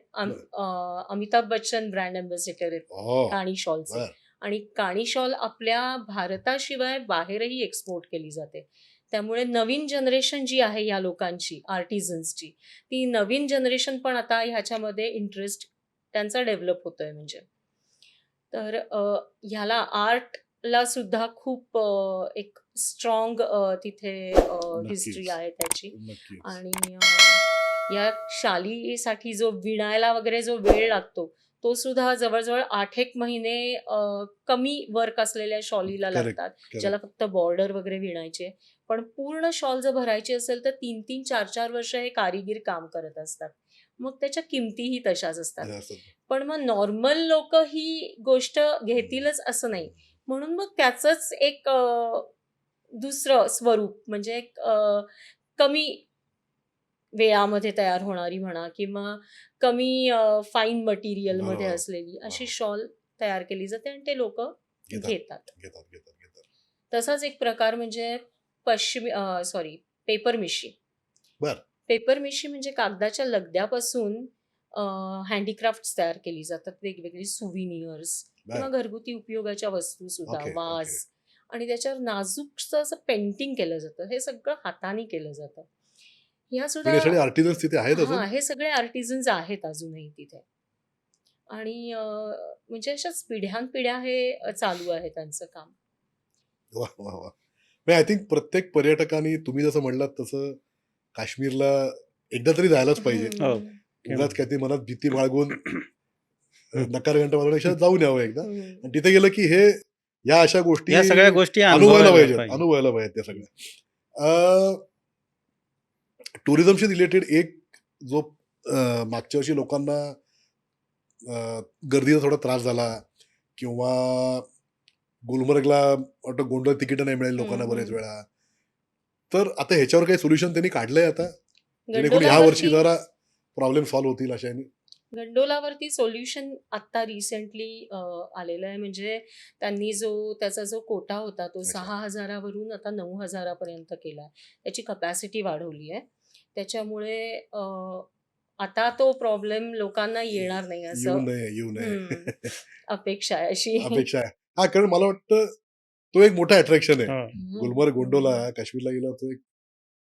[SPEAKER 3] अमिताभ बच्चन ब्रँड अँबॅसेडर आहेत
[SPEAKER 1] हो.
[SPEAKER 3] काणी शॉलचे.
[SPEAKER 1] बर.
[SPEAKER 3] आणि काणी शॉल आपल्या भारताशिवाय बाहेरही एक्सपोर्ट केली जाते. त्यामुळे नवीन जनरेशन जी आहे या लोकांची, आर्टिझन्सची, ती नवीन जनरेशन पण आता ह्याच्यामध्ये इंटरेस्ट त्यांचा डेव्हलप होतोय म्हणजे. तर ह्याला आर्टला सुद्धा खूप एक स्ट्रॉंग तिथे हिस्ट्री
[SPEAKER 1] नक्कीच
[SPEAKER 3] आहे त्याची.
[SPEAKER 1] नक्कीच.
[SPEAKER 3] आणि या शालीसाठी जो विणायला वगैरे जो वेळ लागतो, तो सुद्धा जवळजवळ 8 महिने कमी वर्क असलेल्या शॉलीला
[SPEAKER 1] करेक्ट
[SPEAKER 3] लागतात, ज्याला
[SPEAKER 1] करेक्ट.
[SPEAKER 3] फक्त बॉर्डर वगैरे विणायचे. पण पूर्ण शॉल जर भरायची असेल तर 3-3, 4-4 वर्ष हे कारिगीर काम करत असतात. मग त्याच्या किमतीही तशाच असतात. पण मग नॉर्मल लोक ही गोष्ट घेतीलच असं नाही. म्हणून मग त्याचंच एक दुसरं स्वरूप, म्हणजे एक कमी वेळामध्ये तयार होणारी म्हणा, किंवा कमी फाईन मटेरियलमध्ये
[SPEAKER 1] बरोबर.
[SPEAKER 3] असलेली अशी
[SPEAKER 1] बरोबर.
[SPEAKER 3] शॉल तयार केली जाते आणि ते लोक
[SPEAKER 1] घेतात
[SPEAKER 3] घेतात.
[SPEAKER 1] घेतात घेतात घेतात.
[SPEAKER 3] तसाच एक प्रकार म्हणजे पेपर मिशी.
[SPEAKER 1] बर.
[SPEAKER 3] पेपर मिशी म्हणजे कागदाच्या लगद्यापासून हँडीक्राफ्ट्स तयार केली जातात, वेगवेगळी सुव्हिनियर्स किंवा
[SPEAKER 1] बर
[SPEAKER 3] घरगुती उपयोगाच्या वस्तू सुद्धा,
[SPEAKER 1] ओके ओके
[SPEAKER 3] वाज, आणि त्याच्यावर नाजूकसं असं पेंटिंग केलं जातं. हे सगळं हाताने केलं जातं. ह्या
[SPEAKER 1] पण
[SPEAKER 3] सुद्धा
[SPEAKER 1] यासाठी आर्टिजन्स तिथे आहेत अजून
[SPEAKER 3] हां, हे सगळे आर्टिझन्स आहेत अजूनही तिथे. आणि म्हणजे अशाच पिढ्यानपिढ्या हे चालू आहे त्यांचं काम.
[SPEAKER 1] वा वा वा आय थिंक प्रत्येक पर्यटकाने तुम्ही जसं म्हणलात तसं काश्मीरला एकदा तरी जायलाच पाहिजे.
[SPEAKER 2] हो.
[SPEAKER 1] उगाच काय ते मनात भीती बाळगून नकारगंट मारण्यापेक्षा जाऊन यावं एकदा. आणि तिथे गेलं की हे या अशा गोष्टी
[SPEAKER 2] या सगळ्या गोष्टी
[SPEAKER 1] अनुभवायला
[SPEAKER 2] अनुभवायला
[SPEAKER 1] पाहिजेत अनुभवायला पाहिजेत त्या सगळ्या. टुरिझमशी रिलेटेड एक जो मागच्या वर्षी लोकांना गर्दीचा थोडा त्रास झाला किंवा गुलमर्गला वाटतं गोंधळ तिकीट नाही मिळेल लोकांना बरेच वेळा. तर आता ह्याच्यावर काही सोल्युशन त्यांनी काढलंय आता जेणेकरून ह्या वर्षी
[SPEAKER 3] गंडोलावरती
[SPEAKER 1] जरा प्रॉब्लेम सॉल्व्ह होतील अशा ह्यानी.
[SPEAKER 3] गंडोलावरती सोल्युशन आता रिसेंटली आलेलं आहे. म्हणजे त्यांनी त्याचा जो कोटा होता तो
[SPEAKER 1] अच्छा
[SPEAKER 3] 6,000 वरून आता 9,000 पर्यंत केला. त्याची कपॅसिटी वाढवली आहे. त्याच्यामुळे आता तो प्रॉब्लेम लोकांना येणार नाही
[SPEAKER 1] येऊ
[SPEAKER 3] असं
[SPEAKER 1] नये येऊ नये
[SPEAKER 3] अपेक्षा आहे अशी.
[SPEAKER 1] अपेक्षा आहे. हा कारण मला वाटतं तो एक मोठा अट्रॅक्शन आहे.
[SPEAKER 2] हो.
[SPEAKER 1] गुलमर्ग गोंडोला काश्मीरला गेला तो एक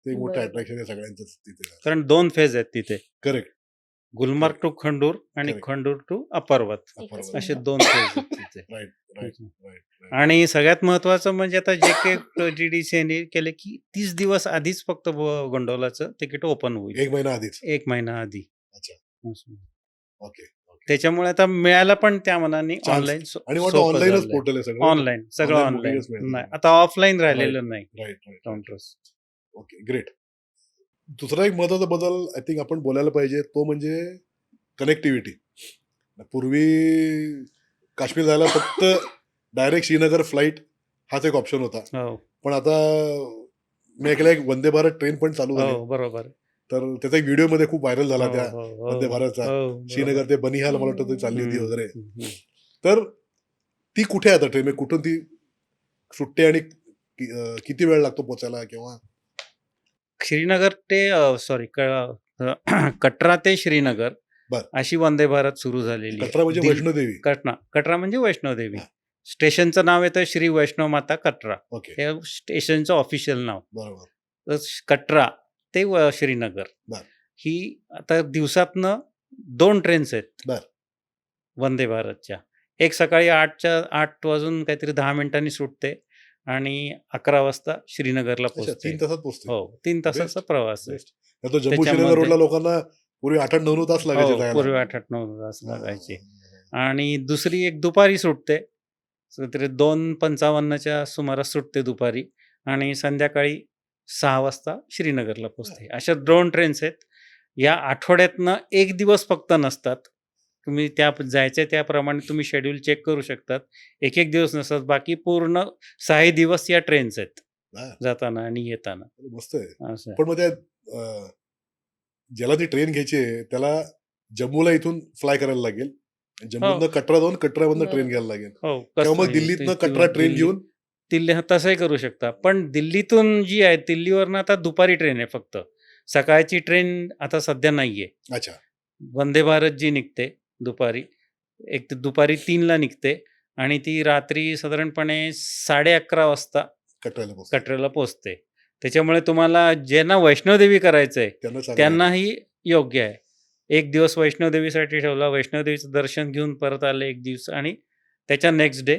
[SPEAKER 1] मोठं
[SPEAKER 3] बरोबर.
[SPEAKER 1] अट्रॅक्शन आहे सगळ्यांचंच तिथे.
[SPEAKER 2] कारण 2 फेज आहेत तिथे,
[SPEAKER 1] करेक्ट
[SPEAKER 2] गुलमर्ग टू खंडूर आणि
[SPEAKER 1] Correct.
[SPEAKER 2] खंडूर टू अपर्वत,
[SPEAKER 3] एकच
[SPEAKER 2] असे
[SPEAKER 3] मिनिट.
[SPEAKER 2] 2 फेज आहेत तिथे.
[SPEAKER 1] राईट राईट राईट
[SPEAKER 2] आणि सगळ्यात महत्वाचं म्हणजे आता जे काही GDCने केले की 30 दिवस आधीच फक्त गोंडोलाचं तिकीट ओपन होईल,
[SPEAKER 1] एक महिना आधीच.
[SPEAKER 2] 1 महिना आधी.
[SPEAKER 1] अच्छा
[SPEAKER 2] असं.
[SPEAKER 1] Okay okay.
[SPEAKER 2] त्याच्यामुळे आता मिळायला पण त्या मनाने
[SPEAKER 1] Chance.
[SPEAKER 2] ऑनलाईन
[SPEAKER 1] आणि वाटतं ऑनलाईनच पोर्टल आहे सगळं.
[SPEAKER 2] ऑनलाईन सगळं
[SPEAKER 1] Online
[SPEAKER 2] ऑनलाईन
[SPEAKER 1] bookingच मिळतं.
[SPEAKER 2] नाही, आता ऑफलाईन राहिलेलं नाही
[SPEAKER 1] right right
[SPEAKER 2] counters.
[SPEAKER 1] Okay great. दुसरा एक महत्वाचा बदल आय थिंक आपण बोलायला पाहिजे तो म्हणजे कनेक्टिव्हिटी. पूर्वी काश्मीर जायला फक्त डायरेक्ट श्रीनगर फ्लाईट हाच एक ऑप्शन होता.
[SPEAKER 2] हो
[SPEAKER 1] पण आता मी ऐकलं एक वंदे भारत ट्रेन पण चालू झाली.
[SPEAKER 2] हो बरोबर.
[SPEAKER 1] तर त्याचा एक व्हिडिओ मध्ये खूप व्हायरल झाला
[SPEAKER 2] हो,
[SPEAKER 1] त्या
[SPEAKER 2] हो, हो,
[SPEAKER 1] वंदे भारतचा.
[SPEAKER 2] हो, बरोबर.
[SPEAKER 1] श्रीनगर ते बनिहाल मला वाटतं ती चालली होती वगैरे.
[SPEAKER 2] हम्म.
[SPEAKER 1] तर ती कुठे आहे आता ट्रेन कुठून ती सुटते आणि किती वेळ लागतो पोचायला किंवा
[SPEAKER 2] श्रीनगर ते सॉरी कटरा ते श्रीनगर
[SPEAKER 1] बर.
[SPEAKER 2] अशी वंदे भारत सुरू झालेली
[SPEAKER 1] कटरा म्हणजे
[SPEAKER 2] दिल-
[SPEAKER 1] वैष्णोदेवी.
[SPEAKER 2] कटरा म्हणजे वैष्णोदेवी.
[SPEAKER 1] हा.
[SPEAKER 2] स्टेशनचं नाव येतं श्री वैष्णव माता कटरा,
[SPEAKER 1] ओके
[SPEAKER 2] हे स्टेशनचं ऑफिशियल नाव.
[SPEAKER 1] बरोबर.
[SPEAKER 2] तर कटरा ते श्रीनगर
[SPEAKER 1] बर.
[SPEAKER 2] ही आता दिवसातनं 2 ट्रेन्स आहेत
[SPEAKER 1] बर.
[SPEAKER 2] वंदे भारतच्या. एक सकाळी 8 वाजून काहीतरी 10 मिनिटांनी सुटते आणि 11 वाजता श्रीनगरला
[SPEAKER 1] अच्छा
[SPEAKER 2] पोहोचते.
[SPEAKER 1] 3 तासात पोहोचते.
[SPEAKER 2] हो 3 तासाचा
[SPEAKER 1] Best.
[SPEAKER 2] प्रवास आहे.
[SPEAKER 1] Best. नाही तर जम्मू
[SPEAKER 2] त्याच्यामध्ये-
[SPEAKER 1] श्रीनगर रोडला लोकांना पूर्वी 8-9 तास लागायचे
[SPEAKER 2] हो,
[SPEAKER 1] जायला.
[SPEAKER 2] पूर्वी 8-9 तास लागायचे.
[SPEAKER 1] हा.
[SPEAKER 2] आणि दुसरी एक दुपारी सुटते, तरी 2:55च्या सुमारास सुटते दुपारी आणि संध्याकाळी 6 वाजता श्रीनगरला पोहोचते. अशा 2 ट्रेन्स आहेत. या आठवड्यातनं 1 दिवस फक्त नसतात. तुम्ही त्या जायच्या त्याप्रमाणे तुम्ही शेड्यूल चेक करू शकतात. 1 दिवस नसतात, बाकी पूर्ण 6 दिवस या ट्रेन्स आहेत
[SPEAKER 1] हा.
[SPEAKER 2] जाताना आणि येताना.
[SPEAKER 1] मस्त आहे.
[SPEAKER 2] असं आहे.
[SPEAKER 1] पण मग त्या ज्याला ती ट्रेन घ्यायची आहे त्याला जम्मूला इथून फ्लाय करायला लागेल. जम्मूतनं कटरा जाऊन कटरामधनं ट्रेन घ्यायला लागेल.
[SPEAKER 2] हो
[SPEAKER 1] किंवा मग
[SPEAKER 2] कसं
[SPEAKER 1] दिल्लीतनं
[SPEAKER 2] ते-
[SPEAKER 1] कटरा ट्रेन
[SPEAKER 2] दिल्ली-
[SPEAKER 1] घेऊन
[SPEAKER 2] दिल्ली तसंही करू शकता. पण दिल्लीतून जी आहे, दिल्लीवरनं आता दुपारी ट्रेन आहे फक्त. सकाळची ट्रेन आता सध्या नाहीये.
[SPEAKER 1] अच्छा
[SPEAKER 2] वंदे भारत जी निघते दुपारी, एक तर दुपारी 3ला निघते आणि ती रात्री साधारणपणे 11:30 वाजता
[SPEAKER 1] कटराला पोहोचते.
[SPEAKER 2] कटराला पोहोचते. त्याच्यामुळे तुम्हाला ज्यांना वैष्णोदेवी करायचंय
[SPEAKER 1] त्यांना चांगलं आहे.
[SPEAKER 2] त्यांनाही योग्य आहे. 1 दिवस वैष्णोदेवीसाठी ठेवला, वैष्णोदेवीचं दर्शन घेऊन परत आले 1 दिवस आणि त्याच्या नेक्स्ट डे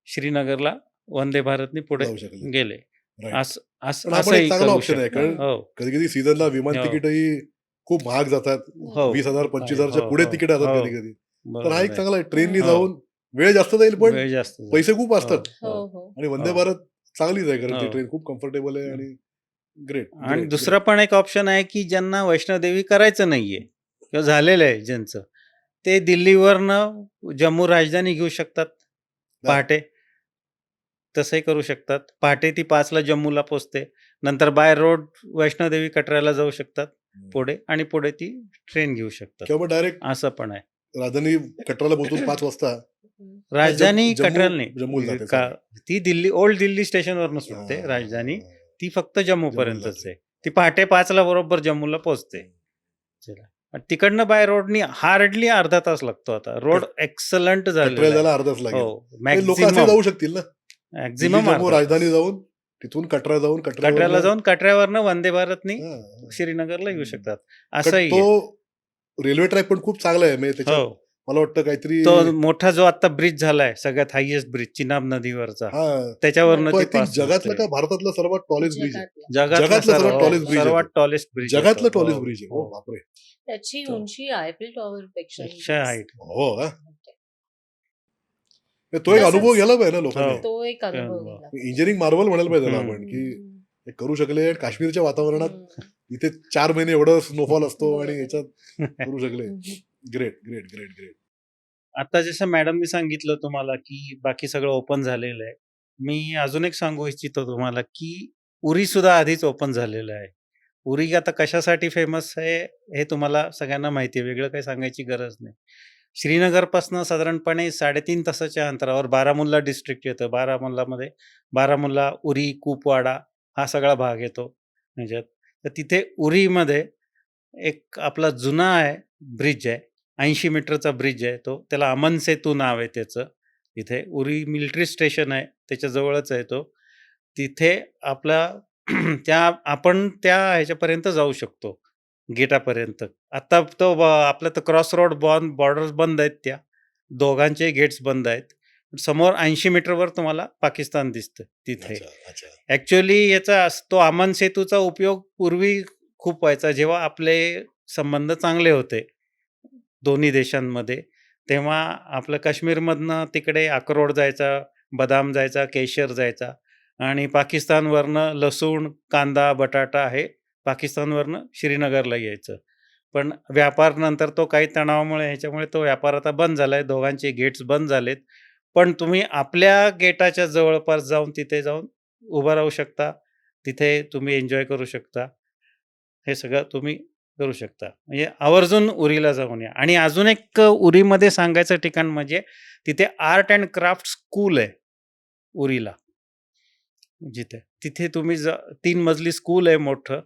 [SPEAKER 2] श्रीनगरला वंदे भारतने पुढे
[SPEAKER 1] जाऊ शकले.
[SPEAKER 2] गेले.
[SPEAKER 1] Right.
[SPEAKER 2] असं असं
[SPEAKER 1] पण हा पण
[SPEAKER 2] असंही
[SPEAKER 1] एक चांगला
[SPEAKER 2] करू
[SPEAKER 1] ऑप्शन आहे,
[SPEAKER 2] शकता.
[SPEAKER 1] कारण
[SPEAKER 2] हो
[SPEAKER 1] कधी कधी सीझनला विमान
[SPEAKER 2] हो.
[SPEAKER 1] तिकीटही खूप महाग जातात.
[SPEAKER 2] हो
[SPEAKER 1] 20,000 25,000च्या
[SPEAKER 2] हो,
[SPEAKER 1] पुढे
[SPEAKER 2] हो,
[SPEAKER 1] तिकीट असतात
[SPEAKER 2] हो.
[SPEAKER 1] कधी कधी. तर
[SPEAKER 2] बरोबर
[SPEAKER 1] हा एक
[SPEAKER 2] आहे.
[SPEAKER 1] चांगला आहे. ट्रेननी
[SPEAKER 2] हो.
[SPEAKER 1] जाऊन वेळ जास्त जाईल पण
[SPEAKER 2] वेळ जास्त जाईल.
[SPEAKER 1] पैसे खूप असतात.
[SPEAKER 2] हो,
[SPEAKER 3] हो
[SPEAKER 2] हो.
[SPEAKER 3] हो
[SPEAKER 1] आणि वंदे
[SPEAKER 2] हो.
[SPEAKER 1] भारत चांगलीच आहे कारण ती
[SPEAKER 2] हो.
[SPEAKER 1] ट्रेन खूप कम्फर्टेबल आहे आणि ग्रेट.
[SPEAKER 2] आणि दुसरा पण एक ऑप्शन आहे की ज्यांना वैष्णोदेवी करायचं नाहीये किंवा झालेलं आहे ज्यांचं, ते दिल्लीवरनं जम्मू राजधानी घेऊ शकतात पहाटे. तसंही करू शकतात. पहाटे ती 5ला जम्मूला पोचते. नंतर बाय रोड वैष्णोदेवी कटराला जाऊ शकतात पुढे आणि पुढे ती ट्रेन घेऊ शकतात.
[SPEAKER 1] किंवा डायरेक्ट
[SPEAKER 2] असं पण आहे.
[SPEAKER 1] राजधानी कटराला पोहोचून 5 वाजता
[SPEAKER 2] राजधानी
[SPEAKER 1] जम्मू-
[SPEAKER 2] कटराला
[SPEAKER 1] जम्मूला
[SPEAKER 2] नाही
[SPEAKER 1] जाते,
[SPEAKER 2] का, ती दिल्ली ओल्ड दिल्ली स्टेशनवरनं सुटते
[SPEAKER 1] हा.
[SPEAKER 2] राजधानी. ती फक्त जम्मू पर्यंतच
[SPEAKER 1] जम्मूलाच
[SPEAKER 2] आहे. ती पहाटे 5ला बरोबर जम्मूला पोहोचते. चला. तिकडनं बाय रोडनी हार्डली अर्धा तास लागतो. आता रोड एक्सलंट
[SPEAKER 1] कटरा
[SPEAKER 2] झालेला
[SPEAKER 1] जायला
[SPEAKER 2] आहे.
[SPEAKER 1] अर्धाच लागेल.
[SPEAKER 2] हो,
[SPEAKER 1] काही लोक असे
[SPEAKER 2] मॅक्झिमम
[SPEAKER 1] जाऊ शकतील ना, दिल्ली
[SPEAKER 2] मॅक्झिमम
[SPEAKER 1] जम्मू
[SPEAKER 2] अर्धा
[SPEAKER 1] राजधानी
[SPEAKER 2] तास.
[SPEAKER 1] जाऊन तिथून कटरा जाऊन
[SPEAKER 2] कटऱ्याला
[SPEAKER 1] कटऱ्यावरनं
[SPEAKER 2] जाऊन कटऱ्यावरनं वंदे भारतनी
[SPEAKER 1] हा.
[SPEAKER 2] श्रीनगरला येऊ
[SPEAKER 1] हम्म.
[SPEAKER 2] शकतात.
[SPEAKER 1] कट
[SPEAKER 2] असंही आहे.
[SPEAKER 1] तो रेल्वे ट्रॅक पण खूप चांगला आहे, म्हणजे त्याच्यात
[SPEAKER 2] हो.
[SPEAKER 1] मला वाटतं काहीतरी
[SPEAKER 2] तो मोठा जो आता ब्रिज झालाय, सगळ्यात हायेस्ट ब्रिज चिनाब नदीवरचा,
[SPEAKER 1] हा
[SPEAKER 2] त्याच्यावरनं
[SPEAKER 1] तो
[SPEAKER 2] ती
[SPEAKER 1] आय थिंक
[SPEAKER 2] पास
[SPEAKER 1] जगातलं
[SPEAKER 2] होते.
[SPEAKER 1] का भारतातलं सर्वात टॉलेस्ट ब्रिज आहे.
[SPEAKER 3] जगातला.
[SPEAKER 2] जगातला
[SPEAKER 1] जगातलं सर्वात
[SPEAKER 2] सर्व
[SPEAKER 1] टॉलेस्ट ब्रिज आहे
[SPEAKER 2] सर्वात
[SPEAKER 1] तो.
[SPEAKER 2] टॉलेस्ट ब्रिज आहे
[SPEAKER 1] जगातलं
[SPEAKER 2] तो.
[SPEAKER 1] टॉलेस्ट
[SPEAKER 2] हो,
[SPEAKER 1] ब्रिज आहे. हो
[SPEAKER 2] हो.
[SPEAKER 1] बापरे.
[SPEAKER 3] त्याची
[SPEAKER 2] तो
[SPEAKER 3] उंची आयफेल टॉवर पेक्षा
[SPEAKER 2] पेक्षा हाईट.
[SPEAKER 1] हो का? तो एक अनुभव
[SPEAKER 3] तसंच
[SPEAKER 1] घ्यायला पाहिजे ना लोकांनी.
[SPEAKER 2] हो.
[SPEAKER 3] तो एक अनुभव
[SPEAKER 2] अनुभव.
[SPEAKER 3] गेला.
[SPEAKER 1] इंजिनिअरिंग मार्वल म्हणायला पाहिजे त्याला
[SPEAKER 2] हम्म.
[SPEAKER 1] आपण, की हे करू शकले. काश्मीरच्या वातावरणात
[SPEAKER 3] हम्म.
[SPEAKER 1] इथे 4 महिने एवढं स्नोफॉल असतो आणि
[SPEAKER 3] बरोबर.
[SPEAKER 1] याच्यात करू शकले.
[SPEAKER 3] हम्म.
[SPEAKER 1] Great great great great.
[SPEAKER 2] आता जसं मॅडमनी सांगितलं तुम्हाला, की बाकी सगळं ओपन झालेलं आहे. मी अजून एक सांगू इच्छितो तुम्हाला, की उरी सुद्धा आधीच ओपन झालेलं आहे. उरी आता कशासाठी फेमस आहे हे तुम्हाला सगळ्यांना माहिती आहे. वेगळं काही सांगायची गरज नाही. श्रीनगरपासून साधारणपणे 3.5 तासाच्या अंतरावर बारामुल्ला डिस्ट्रिक्ट येतं. बारामुल्लामध्ये बारामुल्ला, उरी, कुपवाडा हा सगळा भाग येतो ह्याच्यात. तर तिथे उरीमध्ये एक आपला जुना आहे ब्रिज आहे. 80 मीटरचा ब्रिज आहे तो. त्याला अमन सेतू नाव आहे त्याचं. तिथे उरी मिलिटरी स्टेशन आहे, त्याच्या जवळच आहे तो. तिथे आपला आपण त्या ह्याच्यापर्यंत जाऊ शकतो, गेटापर्यंत. आता तो आपला तर क्रॉस रोड बॉर्डर्स बंद आहेत त्या. दोघांचे गेट्स बंद आहेत. समोर 80 मीटरवर तुम्हाला पाकिस्तान दिसतं तिथे.
[SPEAKER 1] अच्छा अच्छा.
[SPEAKER 2] ॲक्चुअली याचा तो अमन सेतूचा उपयोग पूर्वी खूप व्हायचा, जेव्हा आपले संबंध चांगले होते दोन्ही देशांमध्ये. तेव्हा आपलं काश्मीरमधनं तिकडे अक्रोड जायचा, बदाम जायचा, केशर जायचा आणि पाकिस्तानवरनं लसूण, कांदा, बटाटा हे पाकिस्तानवरनं श्रीनगरला यायचं. पण व्यापार नंतर तो काही तणावामुळे ह्याच्यामुळे तो व्यापार आता बंद झाला आहे. दोघांचे गेट्स बंद झालेत. पण तुम्ही आपल्या गेटाच्या जवळपास जाऊन तिथे जाऊन उभं राहू शकता. तिथे तुम्ही एन्जॉय करू शकता. हे सगळं तुम्ही करू शकता. म्हणजे आवर्जून उरीला जाऊन या. आणि अजून एक उरीमध्ये सांगायचं ठिकाण म्हणजे तिथे आर्ट अँड क्राफ्ट स्कूल आहे उरीला. तिथे तुम्ही 3 मजली स्कूल आहे मोठं,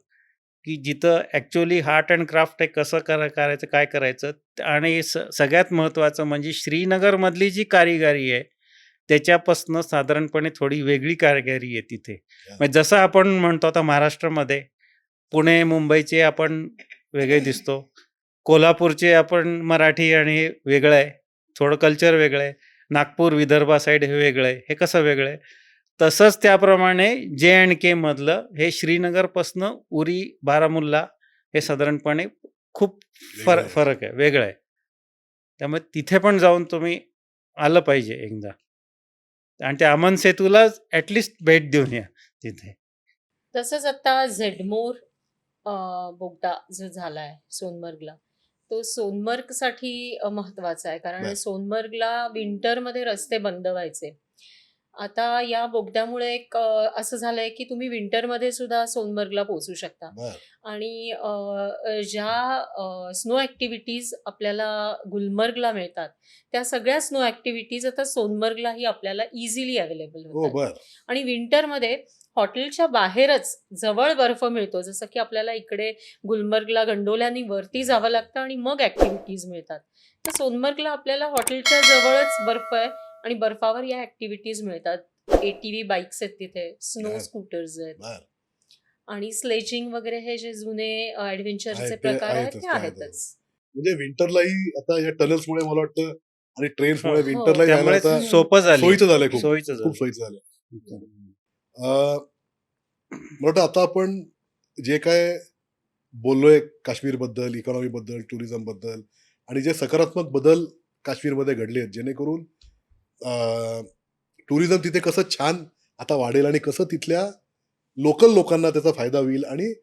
[SPEAKER 2] की जिथं ॲक्चुअली आर्ट अँड क्राफ्ट आहे कसं करायचं, काय करायचं. आणि सगळ्यात महत्त्वाचं म्हणजे श्रीनगरमधली जी कारिगिरी आहे, त्याच्यापासून साधारणपणे थोडी वेगळी कारिगिरी आहे तिथे. म्हणजे जसं आपण म्हणतो आता महाराष्ट्रामध्ये पुणे, मुंबईचे आपण वेगळे दिसतो. कोल्हापूरचे आपण मराठी आणि हे वेगळं आहे. थोडं कल्चर वेगळं आहे. नागपूर, विदर्भा साईड हे वेगळं आहे. हे कसं वेगळं आहे? तसंच त्याप्रमाणे J&K मधलं हे श्रीनगरपासनं उरी, बारामुल्ला हे साधारणपणे खूप
[SPEAKER 1] वेगळं आहे.
[SPEAKER 2] फरक आहे, वेगळं आहे. त्यामुळे तिथे पण जाऊन तुम्ही आलं पाहिजे एकदा. आणि त्या अमन सेतूला ॲटलिस्ट भेट देऊन या तिथे.
[SPEAKER 3] तसंच आता झेडमोर बोगदा जो झालाय सोनमर्गला, तो सोनमर्गसाठी महत्वाचा आहे. कारण
[SPEAKER 1] बरं.
[SPEAKER 3] सोनमर्गला विंटरमध्ये रस्ते बंद व्हायचे. आता या बोगद्यामुळे एक असं झालंय की तुम्ही विंटरमध्ये सुद्धा सोनमर्गला पोहोचू शकता.
[SPEAKER 1] बरं.
[SPEAKER 3] आणि ज्या स्नो ॲक्टिव्हिटीज आपल्याला गुलमर्गला मिळतात, त्या सगळ्या स्नो ॲक्टिव्हिटीज आता सोनमर्गलाही आपल्याला इझिली अवेलेबल
[SPEAKER 1] हो
[SPEAKER 3] होतात.
[SPEAKER 1] बरं.
[SPEAKER 3] आणि विंटरमध्ये हॉटेलच्या बाहेरच जवळ बर्फ मिळतो. जसं की आपल्याला इकडे गुलमर्गला गंडोल्यानी वरती जावं लागतं आणि मग ॲक्टिव्हिटीज मिळतात. तर सोनमर्गला आपल्याला हॉटेलच्या जवळच बर्फ आहे आणि बर्फावर या ॲक्टिव्हिटीज मिळतात. ATV बाईक्स आहेत तिथे, स्नो
[SPEAKER 1] बरं.
[SPEAKER 3] स्कूटर्स आहेत
[SPEAKER 1] बरं.
[SPEAKER 3] आणि स्लेजिंग वगैरे हे जे जुने ॲडव्हेंचरचे
[SPEAKER 1] आहेत ते
[SPEAKER 3] प्रकार आहेत
[SPEAKER 1] आहेतच,
[SPEAKER 3] ते
[SPEAKER 1] ते आहेतच.
[SPEAKER 3] आहेतच.
[SPEAKER 1] म्हणजे विंटरलाही आता या टनल्समुळे मला वाटतं आणि ट्रेन्समुळे
[SPEAKER 2] हो.
[SPEAKER 1] विंटरलाही जायला
[SPEAKER 2] त्यामुळे
[SPEAKER 1] आता
[SPEAKER 2] सोपं झालं.
[SPEAKER 1] सोयीचं झालंय खूप.
[SPEAKER 2] सोयीचं
[SPEAKER 1] खूप
[SPEAKER 2] झालं.
[SPEAKER 1] सोयीचं झालं. मला वाटतं आता आपण जे काय बोललोय काश्मीरबद्दल, इकॉनॉमीबद्दल, टुरिझमबद्दल आणि जे सकारात्मक बदल काश्मीरमध्ये घडले आहेत, जेणेकरून टुरिझम तिथे कसं छान आता वाढेल आणि कसं तिथल्या लोकल लोकांना त्याचा फायदा होईल आणि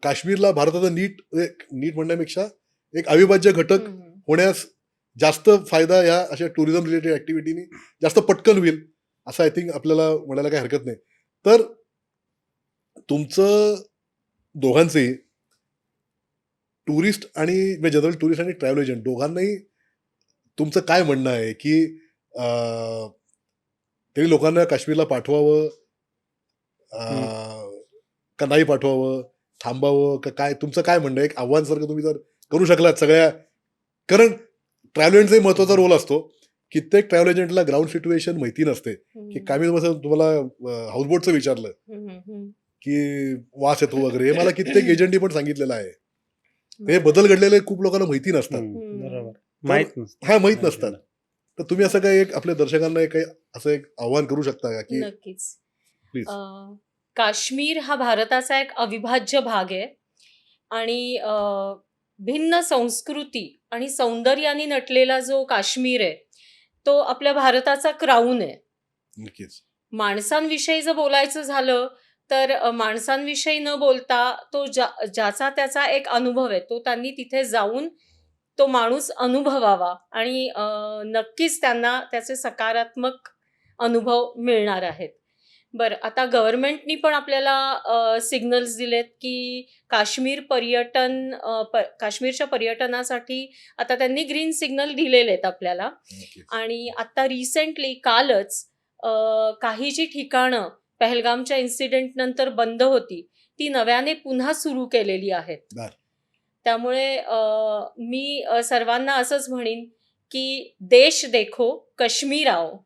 [SPEAKER 1] काश्मीरला भारताचा नीट म्हणण्यापेक्षा एक अविभाज्य घटक
[SPEAKER 3] हम्म.
[SPEAKER 1] होण्यास जास्त फायदा या अशा टुरिझम रिलेटेड ऍक्टिव्हिटीनी जास्त पटकन होईल असं आय थिंक आपल्याला म्हणायला काही हरकत नाही. तर तुमचं दोघांचेही टुरिस्ट आणि जनरल टुरिस्ट आणि ट्रॅव्हल एजंट दोघांनाही तुमचं काय म्हणणं आहे की तरी लोकांना काश्मीरला पाठवावं का नाही पाठवावं, थांबावं का काय, तुमचं काय म्हणणं आहे? एक आव्हानसारखं तुम्ही जर करू शकलात सगळ्या, कारण ट्रॅव्हल एजंटचाही महत्वाचा रोल असतो. कित्येक ट्रॅव्हल एजंटला ग्राउंड सिच्युएशन माहिती नसते, की काय मी तुम्हाला हाऊसबोटचं विचारलं की वास येतो वगैरे, हे मला कित्येक एजंटनी पण सांगितलेलं आहे. हे बदल घडलेले खूप लोकांना माहिती नसतात.
[SPEAKER 2] बरोबर, माहित नसतं.
[SPEAKER 1] हा, माहित नसतात. तर तुम्ही असं काही एक आपल्या दर्शकांना काही असं एक आव्हान करू शकता का, की
[SPEAKER 3] नक्कीच.
[SPEAKER 1] प्लीज.
[SPEAKER 3] काश्मीर हा भारताचा एक अविभाज्य भाग आहे आणि भिन्न संस्कृती आणि सौंदर्याने नटलेला जो काश्मीर आहे तो आपल्या भारताचा क्राऊन आहे.
[SPEAKER 1] नक्कीच.
[SPEAKER 3] माणसांविषयी जर बोलायचं झालं तर माणसांविषयी न बोलता तो ज्याचा त्याचा एक अनुभव आहे तो त्यांनी तिथे जाऊन तो माणूस अनुभवावा आणि नक्कीच त्यांना त्याचे सकारात्मक अनुभव मिळणार आहेत. बरं, आता गव्हर्नमेंटनी पण आपल्याला सिग्नल्स दिलेत की काश्मीरच्या पर्यटनासाठी आता त्यांनी ग्रीन सिग्नल दिलेले आहेत आपल्याला.
[SPEAKER 1] नक्कीच.
[SPEAKER 3] आणि आता रिसेंटली कालच काही जी ठिकाणं पहलगामच्या इन्सिडेंट नंतर बंद होती ती नव्याने पुन्हा सुरू केलेली आहेत.
[SPEAKER 1] बरं.
[SPEAKER 3] त्यामुळे मी सर्वांना असंच म्हणीन की देश देखो कश्मीर आओ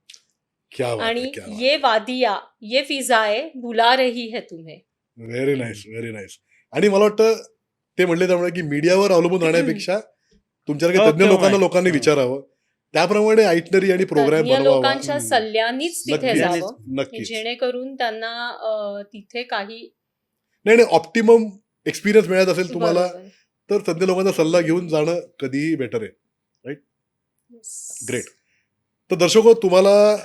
[SPEAKER 1] क्या बात है,
[SPEAKER 3] आणि
[SPEAKER 1] क्या बात.
[SPEAKER 3] ये वादिया ये फिजाए बुला रही है तुम्हें.
[SPEAKER 1] Very nice, very nice. आणि मला वाटतं ते म्हणले त्यामुळे की मीडियावर अवलंबून राहण्यापेक्षा तुमच्यासारख्या
[SPEAKER 2] हो,
[SPEAKER 1] तज्ञ
[SPEAKER 2] किंवा
[SPEAKER 1] लोकांनी
[SPEAKER 2] हो.
[SPEAKER 1] विचारावं, त्याप्रमाणे आयटनरी आणि प्रोग्राम
[SPEAKER 3] तज्ञ
[SPEAKER 1] बनवावा.
[SPEAKER 3] लोकांच्या सल्ल्यानीच तिथे
[SPEAKER 1] नक्कीच,
[SPEAKER 3] जावं
[SPEAKER 1] नक्कीच.
[SPEAKER 3] जेणेकरून त्यांना तिथे काही
[SPEAKER 1] नाही, ऑप्टिमम एक्सपिरियन्स मिळत असेल तुम्हाला,
[SPEAKER 3] बरोबर.
[SPEAKER 1] तर तज्ञ लोकांचा सल्ला घेऊन जाणं कधीही बेटर आहे.
[SPEAKER 3] Yes.
[SPEAKER 1] ग्रेट. तर दर्शको, तुम्हाला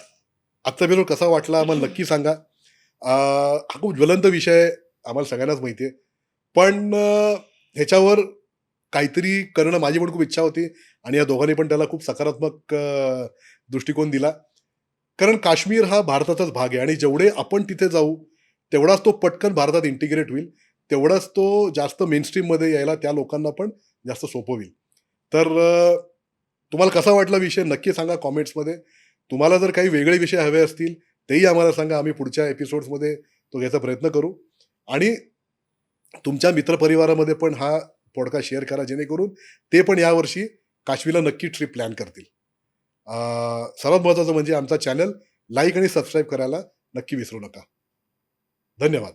[SPEAKER 1] आजचा एपिसोड कसा वाटला आम्हाला नक्की सांगा. हा खूप ज्वलंत विषय आहे, आम्हाला सगळ्यांनाच माहिती आहे, पण ह्याच्यावर काहीतरी करणं माझी पण खूप इच्छा होती आणि या दोघांनी पण त्याला खूप सकारात्मक दृष्टिकोन दिला. कारण काश्मीर हा भारताचाच भाग आहे आणि जेवढे आपण तिथे जाऊ तेवढाच तो पटकन भारतात इंटिग्रेट होईल, तेवढाच तो जास्त मेनस्ट्रीममध्ये यायला त्या लोकांना पण जास्त सोपं होईल. तर तुम्हाला कसा वाटला विषय नक्की सांगा कॉमेंट्समध्ये. तुम्हाला जर काही वेगळे विषय हवे असतील तेही आम्हाला सांगा, आम्ही पुढच्या एपिसोड्समध्ये तो घ्यायचा प्रयत्न करू. आणि तुमच्या मित्रपरिवारामध्ये पण हा पॉडकास्ट शेअर करा, जेणेकरून ते पण यावर्षी काश्मीरला नक्की ट्रिप प्लॅन करतील. सर्वात महत्त्वाचं म्हणजे आमचा चॅनल लाईक आणि सबस्क्राईब करायला नक्की विसरू नका. धन्यवाद.